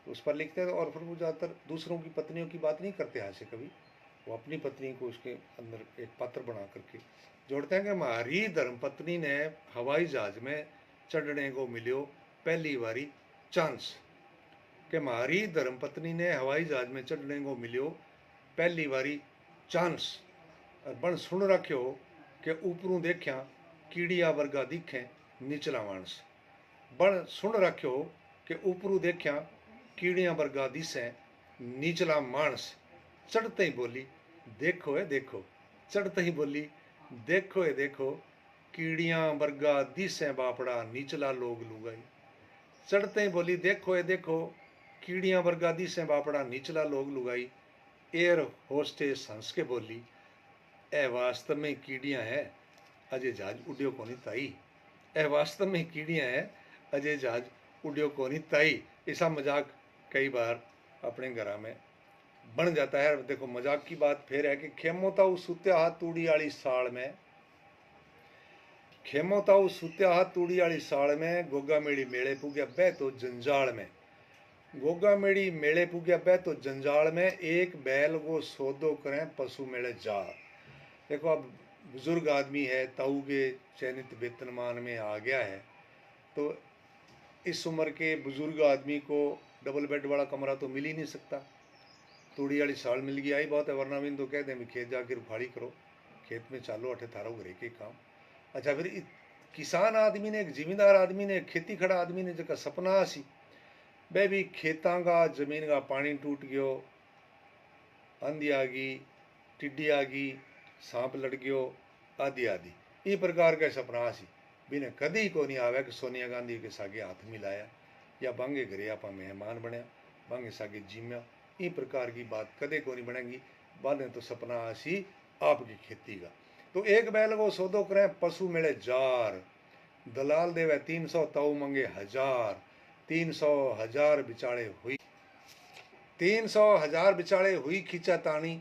Speaker 1: उस पर लिखते हैं। और फिर वो ज़्यादातर दूसरों की पत्नियों की बात नहीं करते हास्य कवि, वो अपनी पत्नी को उसके अंदर एक पात्र बना करके जोड़ते हैं कि हमारी धर्मपत्नी ने हवाई जहाज में चढ़ने को मिलियो पहली बारी चांस, कि हमारी धर्मपत्नी ने हवाई जहाज में चढ़ने को मिलियो पहली बारी चांस। बण सुन रखियो कि ऊपरों देखिया कीड़िया वर्गा दिखे निचला मानस। बण सुन रखियो कि ऊपरों देखिया कीड़िया वर्गा दिसे निचला मानस। चढ़ते ही बोली देखो है देखो, चढ़ते ही बोली देखो है देखो, कीड़िया वर्गा दिसे बापड़ा निचला लोग लुगाई। चढ़ते ही बोली देखो है देखो, कीड़िया वर्गा दिसे बापड़ा निचला लोग लुगाई। एयर होस्टेस हंस के बोली ए वास्तव में कीड़ियाँ हैं अजय जहाज उड्यो कोनी ताई। ए वास्तव में कीड़ियाँ हैं अजय जहाज उड्यो कोनी ताई। ऐसा मजाक कई बार अपने घर में बन जाता है। देखो मजाक की बात फिर है कि खेमोताऊ सुत्या हाथ तूड़ी वाली साल में, खेमोताऊ सुत्या हाथ तूड़ी वाली साल में, गोगा मेड़ी मेले पुग्या बह तो जंजाल में। गोगा मेड़ी मेले पुग्या बह तो जंजाल में, एक बैल को सौदो करें पशु मेले जा। देखो अब बुजुर्ग आदमी है, ताऊ के चयनित वेतनमान में आ गया है, तो इस उम्र के बुजुर्ग आदमी को डबल बेड वाला कमरा तो मिल ही नहीं सकता। तूड़ी वाली साल मिल गई आई बहुत है, वरना भी तो कहते हैं खेत जाकर उखाड़ी करो, खेत में चालो अठे थारो घरे के काम। अच्छा, फिर किसान आदमी ने, एक जिम्मेदार आदमी ने, एक खेती खड़ा आदमी ने जगह सपना सी बे भी खेतां का जमीन का पानी टूट गयो, आंधी आ गई, टिड्डी आ गई, सांप लड़ गयो, आदि आदि ई प्रकार का सपना सी बिने कदी को नहीं आवे कि सोनिया गांधी के सागे हाथ मिलाया या बांगे घरे आप मेहमान बनया, बांगे सागे जिम्या, ई प्रकार की बात कदे को नहीं बनेगी। बाने तो सपना सी आपकी खेती का। तो एक बैल को सौदो करें, पशु मिले जार, दलाल देवे 300, ताऊ मंगे 1000, 300,000 बिचाड़े हुई, 300,000 बिचाड़े हुई खींचा तानी,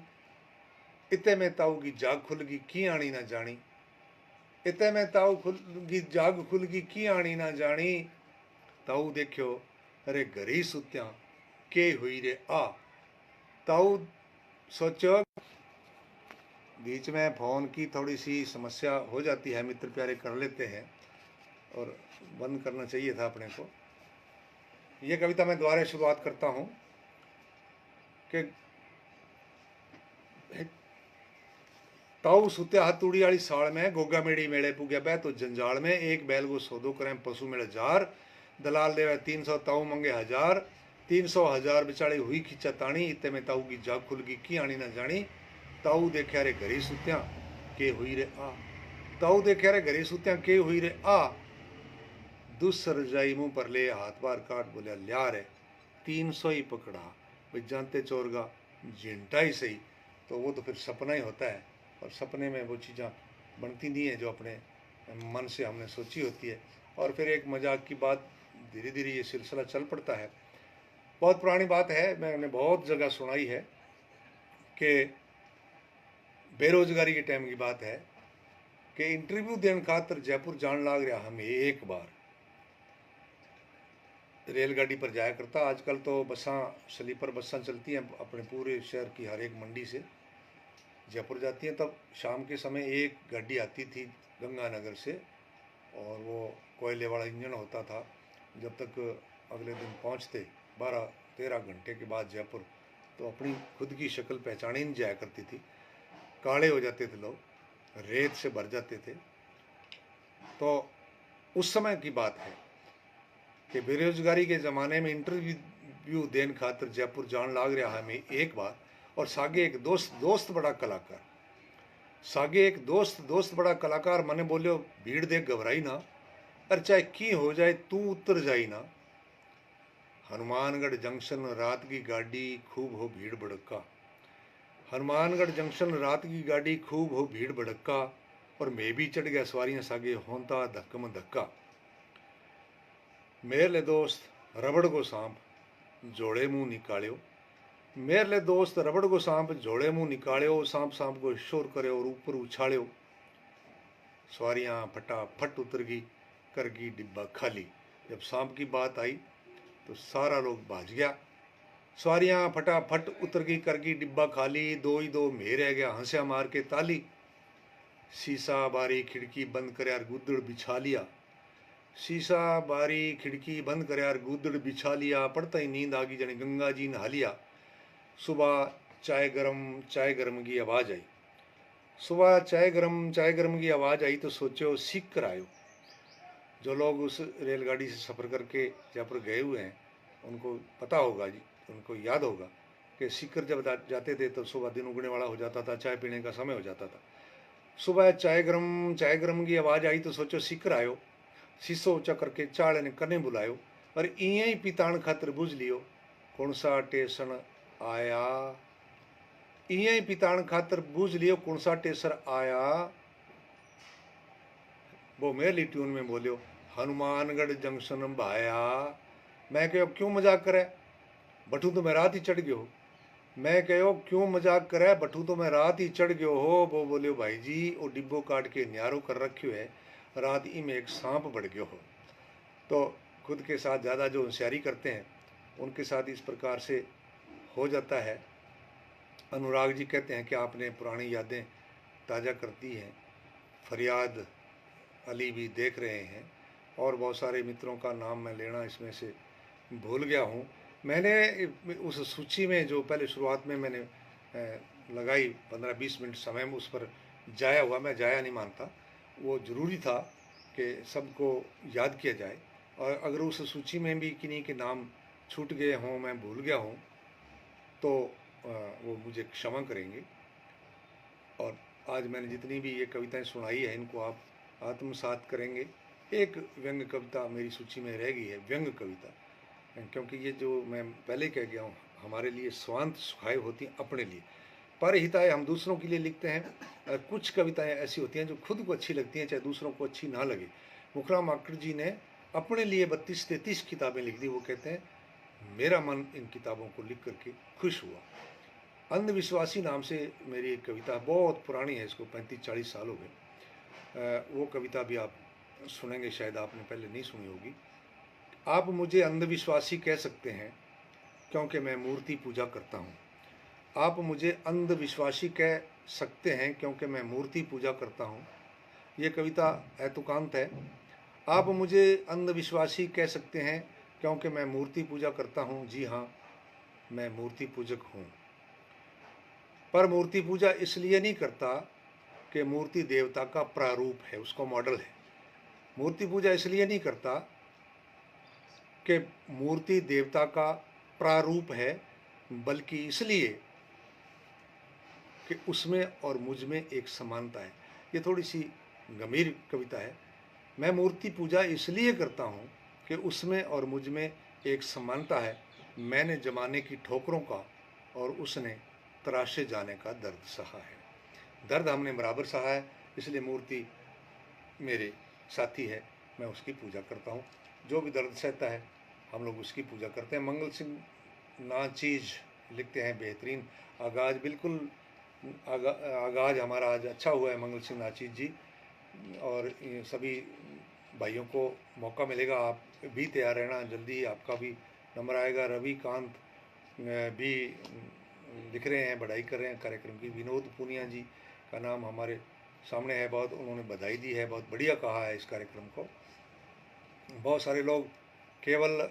Speaker 1: इते में ताऊ की जाग खुलगी की आनी ना जानी, इते में ताऊ की जाग खुलगी की आनी ना जानी। ताऊ देखियो अरे घरी सुत्या के हुई रे आ। ताऊ सोचो, बीच में फोन की थोड़ी सी समस्या हो जाती है, मित्र प्यारे कर लेते हैं और बंद करना चाहिए था अपने को। ये कविता मैं दोबारा शुरुआत करता हूँ कि ताऊ सुत्या हथूड़ी वाली साल में, गोगा मेड़ी मेले पुग्या बह तो जंजाल में, एक बैल को सौदो करें, पशु मेले जार, दलाल देवे 300, ताऊ मंगे 1000, 300,000 बिचाड़ी हुई खींचा तानी, इतने में ताऊ की जाग खुलगी की आनी ना जानी। ताऊ देख्या रे घरी सुत्या के हुई रे आ, ताऊ देख्या रे घरी सुत्या के हुई रे आ। दूसर जाई मुंह पर ले हाथ बार काट, बोलिया लिया रे 300 ही पकड़ा। भाई जानते चोर का झिंटा ही सही, तो वो तो फिर सपना ही होता है, और सपने में वो चीज़ें बनती नहीं है जो अपने मन से हमने सोची होती है। और फिर एक मजाक की बात, धीरे धीरे ये सिलसिला चल पड़ता है। बहुत पुरानी बात है, मैंने बहुत जगह सुनाई है कि बेरोजगारी के टाइम की बात है कि इंटरव्यू देने खातर जयपुर जान लाग रहा हमें। एक बार रेलगाड़ी पर जाया करता, आजकल तो बसां स्लीपर बसां चलती हैं अपने पूरे शहर की, हर एक मंडी से जयपुर जाती हैं। तब शाम के समय एक गाड़ी आती थी गंगानगर से, और वो कोयले वाला इंजन होता था। जब तक अगले दिन पहुंचते 12-13 घंटे के बाद जयपुर, तो अपनी खुद की शक्ल पहचानी नहीं जाया करती थी, काले हो जाते थे लोग, रेत से भर जाते थे। तो उस समय की बात है कि बेरोजगारी के ज़माने में इंटरव्यू देने खातर जयपुर जान लाग रहा हमें एक बार, और सागे एक दोस्त बड़ा कलाकार, सागे एक दोस्त बड़ा कलाकार मने बोलियो भीड़ देख घबराई ना, अरे चाहे की हो जाए तू उतर जाई ना। हनुमानगढ़ जंक्शन रात की गाड़ी खूब हो भीड़ भड़का, हनुमानगढ़ जंक्शन रात की गाड़ी खूब हो भीड़ भड़का, और मैं भी चढ़ गया सवारियां सागे होंता धक्कम धक्का। मेरे ले दोस्त रबड़ को सांप जोड़े मुंह निकालियो, मेरे ले दोस्त रबड़ को सांप जोड़े मुंह निकालियो, सांप सांप को शोर करे और ऊपर उछालियो। सवारियां फटाफट उतर गई, कर गई डिब्बा खाली। जब सांप की बात आई तो सारा लोग भाज गया। सवारियां फटाफट उतर गई, कर गई डिब्बा खाली, दो ही दो मैं रह गया हंसिया मार के ताली। शीशा बारी खिड़की बंद कर यार गुद्दड़ बिछा लिया, शीशा बारी खिड़की बंद कर यार गुद्दड़ बिछा लिया। पड़ता ही नींद आ गई जने गंगा जी नहा लिया। सुबह चाय गरम की आवाज़ आई, सुबह चाय गरम की आवाज़ आई तो सोचो सीख कर आयो। जो लोग उस रेलगाड़ी से सफ़र करके जयपुर गए हुए हैं उनको पता होगा जी, उनको याद होगा कि सीकर जब जाते थे तो सुबह दिन उगने वाला हो जाता था, चाय पीने का समय हो जाता था। सुबह चाय गरम की आवाज़ आई तो सोचो सीकर आयो। शीशो ऊंचा करके चाले ने कने बुलायो, और इं ही पिताण खातर बुझ लियो कौन सा टेशन आया, इं ही पिताण खातर बुझ लियो कौन सा टेसर आया। वो मेरी ट्यून में बोलियो हनुमानगढ़ जंक्शन भाया। मैं कहो क्यों मजाक करे, बठू तो मैं रात ही चढ़ गयो। मैं कहो क्यों मजाक करे, बठू तो मैं रात ही चढ़ गयो हो। वो बोलियो भाई जी वो डिब्बो काट के न्यारो कर रखियो है, रात ही में एक सांप बढ़ गयो हो। तो खुद के साथ ज़्यादा जो होशियारी करते हैं उनके साथ इस प्रकार से हो जाता है। अनुराग जी कहते हैं कि आपने पुरानी यादें ताज़ा करती हैं। फरियाद अली भी देख रहे हैं, और बहुत सारे मित्रों का नाम मैं लेना इसमें से भूल गया हूँ। मैंने उस सूची में जो पहले शुरुआत में मैंने लगाई 15-20 मिनट समय में, उस पर जाया हुआ, मैं जाया नहीं मानता, वो ज़रूरी था कि सबको याद किया जाए, और अगर उस सूची में भी किन्हीं के नाम छूट गए हों, मैं भूल गया हूँ, तो वो मुझे क्षमा करेंगे। और आज मैंने जितनी भी ये कविताएं सुनाई है, इनको आप आत्मसात करेंगे। एक व्यंग्य कविता मेरी सूची में रह गई है, व्यंग्य कविता, क्योंकि ये जो मैं पहले कह गया हूँ, हमारे लिए स्वांत सुखाए होती हैं अपने लिए, परहिताएं हम दूसरों के लिए लिखते हैं। कुछ कविताएं ऐसी होती हैं जो खुद को अच्छी लगती हैं, चाहे दूसरों को अच्छी ना लगे। मुखराम आकर जी ने अपने लिए 32-33 किताबें लिख दी। वो कहते हैं मेरा मन इन किताबों को लिख करके खुश हुआ। अंधविश्वासी नाम से मेरी एक कविता, बहुत पुरानी है, इसको 35-40 साल हो गए। वो कविता भी आप सुनेंगे, शायद आपने पहले नहीं सुनी होगी। आप मुझे अंधविश्वासी कह सकते हैं क्योंकि मैं मूर्ति पूजा करता हूँ। आप मुझे अंधविश्वासी कह सकते हैं क्योंकि मैं मूर्ति पूजा करता हूँ। ये कविता तुकांत है। आप मुझे अंधविश्वासी कह सकते हैं क्योंकि मैं मूर्ति पूजा करता हूँ। जी हाँ, मैं मूर्ति पूजक हूँ, पर मूर्ति पूजा इसलिए नहीं करता कि मूर्ति देवता का प्रारूप है, उसका मॉडल है। मूर्ति पूजा इसलिए नहीं करता कि मूर्ति देवता का प्रारूप है, बल्कि इसलिए कि उसमें और मुझ में एक समानता है। ये थोड़ी सी गंभीर कविता है। मैं मूर्ति पूजा इसलिए करता हूँ कि उसमें और मुझ में एक समानता है। मैंने जमाने की ठोकरों का और उसने तराशे जाने का दर्द सहा है। दर्द हमने बराबर सहा है, इसलिए मूर्ति मेरे साथी है, मैं उसकी पूजा करता हूँ। जो भी दर्द सहता है, हम लोग उसकी पूजा करते हैं। मंगल सिंह नाचीज लिखते हैं, बेहतरीन आगाज़, बिल्कुल आगाज़ हमारा आज अच्छा हुआ है मंगल सिंह नाचीज जी। और सभी भाइयों को मौका मिलेगा, आप भी तैयार रहना, जल्दी आपका भी नंबर आएगा। रविकांत भी लिख रहे हैं, बढ़ाई कर रहे हैं कार्यक्रम की। विनोद पूनिया जी का नाम हमारे सामने है, बहुत उन्होंने बधाई दी है, बहुत बढ़िया कहा है इस कार्यक्रम को। बहुत सारे लोग केवल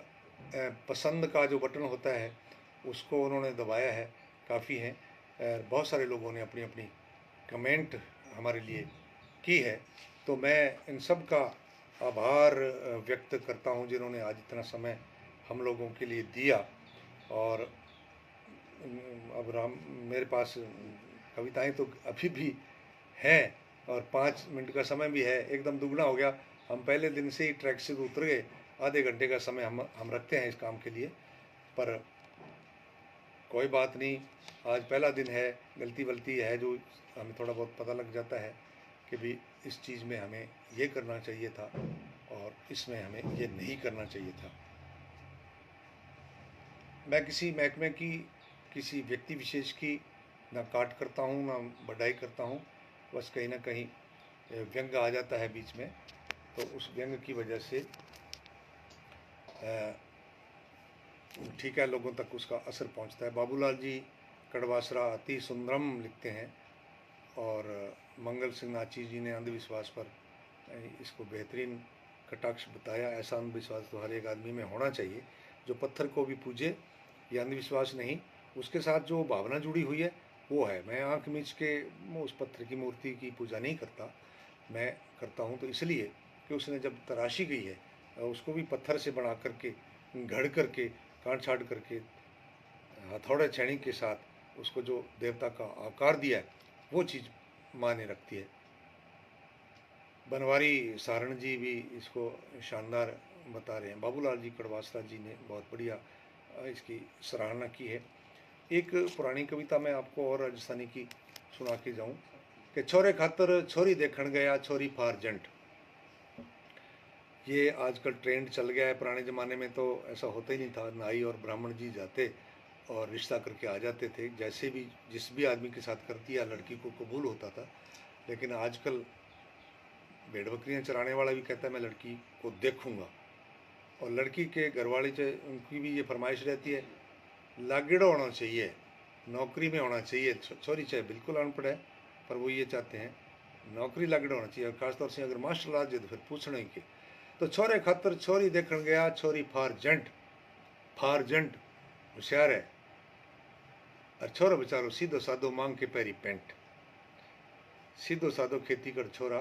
Speaker 1: पसंद का जो बटन होता है उसको उन्होंने दबाया है, काफ़ी हैं। बहुत सारे लोगों ने अपनी अपनी कमेंट हमारे लिए की है, तो मैं इन सब का आभार व्यक्त करता हूं जिन्होंने आज इतना समय हम लोगों के लिए दिया। और अब मेरे पास कविताएं तो अभी भी हैं, और 5 मिनट का समय भी है, एकदम दुगना हो गया। हम पहले दिन से ही ट्रैक से उतर गए, आधे घंटे का समय हम रखते हैं इस काम के लिए, पर कोई बात नहीं। आज पहला दिन है, गलती वलती है जो हमें थोड़ा बहुत पता लग जाता है कि भी इस चीज़ में हमें ये करना चाहिए था और इसमें हमें ये नहीं करना चाहिए था। मैं किसी महकमे की, किसी व्यक्ति विशेष की ना काट करता हूँ, ना बढ़ाई करता हूँ, बस कहीं ना कहीं व्यंग्य आ जाता है बीच में, तो उस व्यंग्य की वजह से ठीक है, लोगों तक उसका असर पहुंचता है। बाबूलाल जी कड़वासरा अति सुंदरम लिखते हैं, और मंगल सिंह नाची जी ने अंधविश्वास पर इसको बेहतरीन कटाक्ष बताया। ऐसा अंधविश्वास तो हर एक आदमी में होना चाहिए, जो पत्थर को भी पूजे। ये अंधविश्वास नहीं, उसके साथ जो भावना जुड़ी हुई है वो है। मैं आँख मीच के उस पत्थर की मूर्ति की पूजा नहीं करता, मैं करता हूँ तो इसलिए कि उसने जब तराशी गई है, उसको भी पत्थर से बना करके, घड़ करके, काट छाट करके, हथौड़े छेनी के साथ उसको जो देवता का आकार दिया है, वो चीज़ मायने रखती है। बनवारी सारण जी भी इसको शानदार बता रहे हैं। बाबूलाल जी कड़वासरा जी ने बहुत बढ़िया इसकी सराहना की है। एक पुरानी कविता मैं आपको और राजस्थानी की सुना के जाऊं कि छोरे खातर छोरी देखण गया, छोरी फार जंट। ये आजकल ट्रेंड चल गया है। पुराने ज़माने में तो ऐसा होता ही नहीं था, नाई और ब्राह्मण जी जाते और रिश्ता करके आ जाते थे, जैसे भी जिस भी आदमी के साथ कर दिया लड़की को कबूल होता था। लेकिन आजकल भेड़ बकरियाँ चराने वाला भी कहता है मैं लड़की को देखूंगा, और लड़की के घरवाले चाहे उनकी भी ये फरमाइश रहती है लागेड़ा होना चाहिए, नौकरी में होना चाहिए। छोरी चाहे बिल्कुल अनपढ़ है, पर वो ये चाहते हैं नौकरी लागेड़ा होना चाहिए। और खासतौर से अगर मास्टर ला जाए तो फिर पूछना ही के। तो छोरे खातर छोरी देखण गया, छोरी फारजंट। फारजंट होशियार है, और छोरा बेचारो सीधो साधो मांग के पैरी पेंट। सीधो साधो खेती कर छोरा,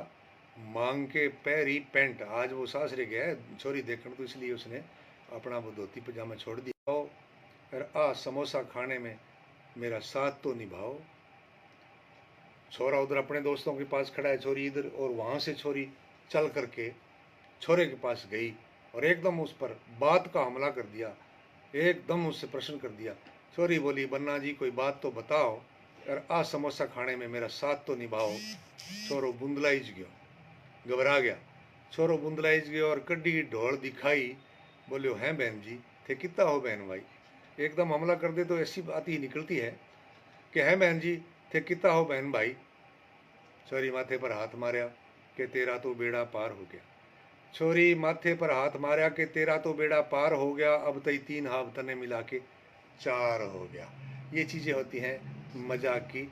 Speaker 1: मांग के पैरी पेंट। आज वो सासरे गया है छोरी देखने, तो इसलिए उसने अपना वो धोती पजामा छोड़ दिया। और आ समोसा खाने में मेरा साथ तो निभाओ। छोरा उधर अपने दोस्तों के पास खड़ा है, छोरी इधर, और वहां से छोरी चल करके छोरे के पास गई और एकदम उस पर बात का हमला कर दिया, एकदम उससे प्रश्न कर दिया। छोरी बोली, बन्ना जी कोई बात तो बताओ, और आ समोसा खाने में मेरा साथ तो निभाओ। छोरो बुंदलाइज गयो, घबरा गया। छोरो बुंदलाइज गयो और कड्डी ढोल दिखाई। बोलियो, हैं बहन जी थे कितना हो बहन भाई। एकदम हमला कर दे तो ऐसी बात ही निकलती है कि हैं बहन जी थे कितना हो बहन भाई। छोरी माथे पर हाथ मारया कि तेरा तो बेड़ा पार हो गया। छोरी माथे पर हाथ मारया कि तेरा तो बेड़ा पार हो गया, अब तई तीन हाव तने मिला के चार हो गया। ये चीज़ें होती हैं मजाक की।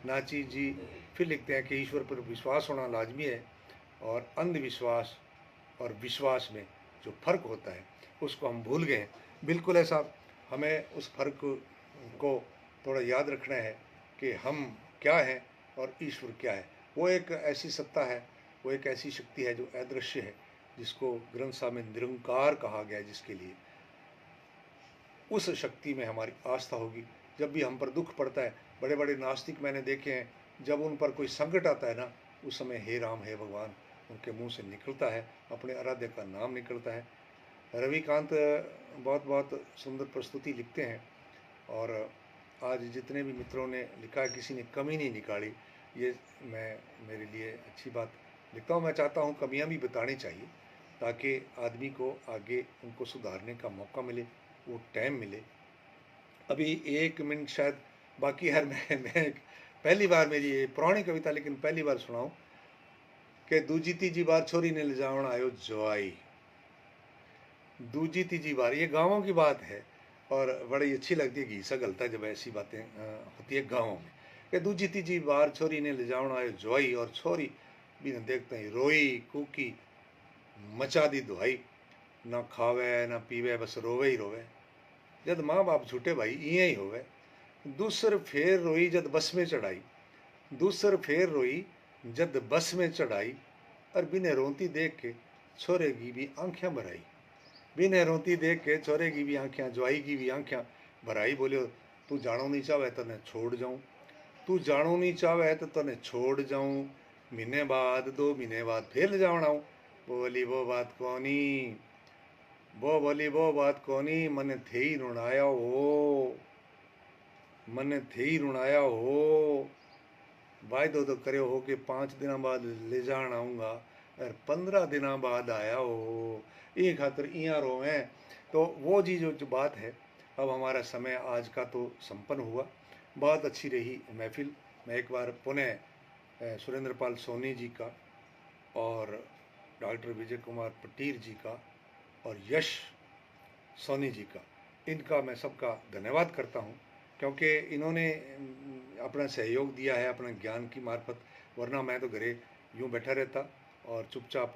Speaker 1: नाची जी फिर लिखते हैं कि ईश्वर पर विश्वास होना लाजमी है, और अंधविश्वास और विश्वास में जो फर्क होता है उसको हम भूल गए हैं। बिल्कुल ऐसा हमें उस फर्क को थोड़ा याद रखना है कि हम क्या हैं और ईश्वर क्या है। वो एक ऐसी सत्ता है, वो एक ऐसी शक्ति है जो अदृश्य है, जिसको ग्रंथ साहब में निरंकार कहा गया है। जिसके लिए उस शक्ति में हमारी आस्था होगी। जब भी हम पर दुख पड़ता है, बड़े बड़े नास्तिक मैंने देखे हैं, जब उन पर कोई संकट आता है ना, उस समय हे राम हे भगवान उनके मुंह से निकलता है, अपने आराध्य का नाम निकलता है। रविकांत बहुत बहुत सुंदर प्रस्तुति लिखते हैं, और आज जितने भी मित्रों ने लिखा है किसी ने कमी नहीं निकाली। ये मैं मेरे लिए अच्छी बात लिखता हूँ। मैं चाहता हूँ कमियाँ भी बतानी चाहिए, ताकि आदमी को आगे उनको सुधारने का मौका मिले, वो टाइम मिले। अभी 1 मिनट शायद बाकी है। मैं पहली बार, मेरी ये पुरानी कविता लेकिन पहली बार सुनाऊँ कि दूजी तीजी बार छोरी ने ले जावन आयो जवाई। दूजी तीजी बार, ये गाँवों की बात है और बड़ी अच्छी लगती है। घीसा गलता है जब ऐसी बातें होती है गाँवों में, कि दूजी तीजी बार छोरी ने ले जावन आयो जवाई, और छोरी भी न देखते ही रोई कूकी मचा दी दुहाई। ना खावे ना पीवे, बस रोवे ही रोवे। जद माँ बाप छूटे भाई इं ही होवे। दूसर फेर रोई जद बस में चढ़ाई, दूसर फेर रोई जद बस में चढ़ाई, और बिने रोती देख के छोरे की भी आंखें भराई। बिने रोती देख के छोरे की भी आंखें, जवाई की भी आंखें भराई। बोलियो, तू जानो नहीं चाहे तो तने छोड़ जाऊं, तू जानो नहीं चाहे तो तने छोड़ जाऊं, महीने बाद 2 महीने बाद फिर ले जावण आऊं। बोली वो बात कोनी, वो बोली वो बात कोनी, मन थे ही रुणाया हो, मन थे ही रुणाया हो। वायदो तो करो हो कि 5 दिन बाद ले जान आऊँगा, और 15 दिन बाद आया हो। ये खातर इं रोवें। तो वो जी जो बात है, अब हमारा समय आज का तो संपन्न हुआ। बहुत अच्छी रही महफिल। मैं एक बार पुनः सुरेंद्र पाल सोनी जी का और डॉक्टर विजय कुमार पटीर जी का और यश सोनी जी का, इनका मैं सबका धन्यवाद करता हूँ, क्योंकि इन्होंने अपना सहयोग दिया है अपने ज्ञान की मार्फत। वरना मैं तो घरे यूँ बैठा रहता और चुपचाप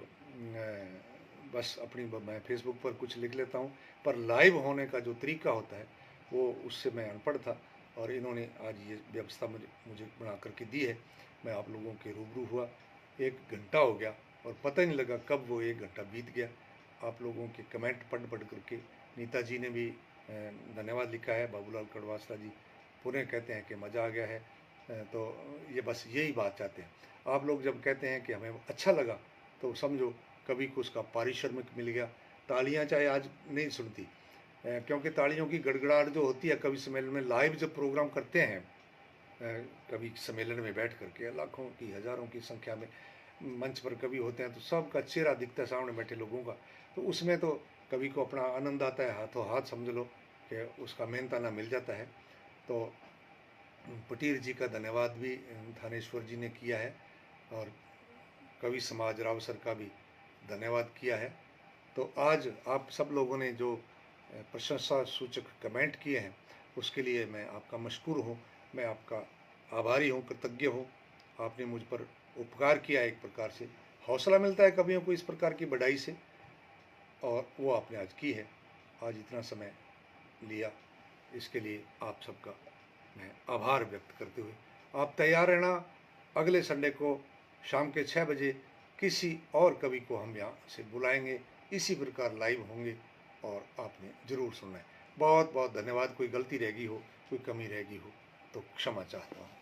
Speaker 1: बस अपनी मैं फेसबुक पर कुछ लिख लेता हूँ, पर लाइव होने का जो तरीका होता है वो उससे मैं अनपढ़ था, और इन्होंने आज ये व्यवस्था मुझे बना करके दी है। मैं आप लोगों के रूबरू हुआ, 1 घंटा हो गया और पता ही नहीं लगा कब वो 1 घंटा बीत गया। आप लोगों के कमेंट पढ़ पढ़ करके, नीता जी ने भी धन्यवाद लिखा है, बाबूलाल कड़वासला जी पुनः कहते हैं कि मज़ा आ गया है। तो ये बस यही बात चाहते हैं। आप लोग जब कहते हैं कि हमें अच्छा लगा, तो समझो कभी को उसका पारिश्रमिक मिल गया। तालियां चाहे आज नहीं सुनती, क्योंकि तालियों की गड़गड़ाहट जो होती है कवि सम्मेलन में, लाइव जब प्रोग्राम करते हैं कवि सम्मेलन में बैठ करके, लाखों की हज़ारों की संख्या में मंच पर कवि होते हैं, तो सबका चेहरा दिखता है सामने बैठे लोगों का। तो उसमें तो कवि को अपना आनंद आता है, हाथों हाथ समझ लो कि उसका मेहनताना मिल जाता है। तो पटीर जी का धन्यवाद भी थानेश्वर जी ने किया है, और कवि समाज रावसर का भी धन्यवाद किया है। तो आज आप सब लोगों ने जो प्रशंसा सूचक कमेंट किए हैं, उसके लिए मैं आपका मशकूर हूँ, मैं आपका आभारी हूँ, कृतज्ञ हूँ। आपने मुझ पर उपकार किया, एक प्रकार से हौसला मिलता है कवियों को इस प्रकार की बढ़ाई से, और वो आपने आज की है। आज इतना समय लिया, इसके लिए आप सबका मैं आभार व्यक्त करते हुए, आप तैयार रहना। अगले संडे को शाम के 6 बजे किसी और कवि को हम यहाँ से बुलाएंगे, इसी प्रकार लाइव होंगे और आपने ज़रूर सुनना है। बहुत बहुत धन्यवाद। कोई गलती रह गई हो, कोई कमी रह गई हो तो क्षमा चाहता हूँ।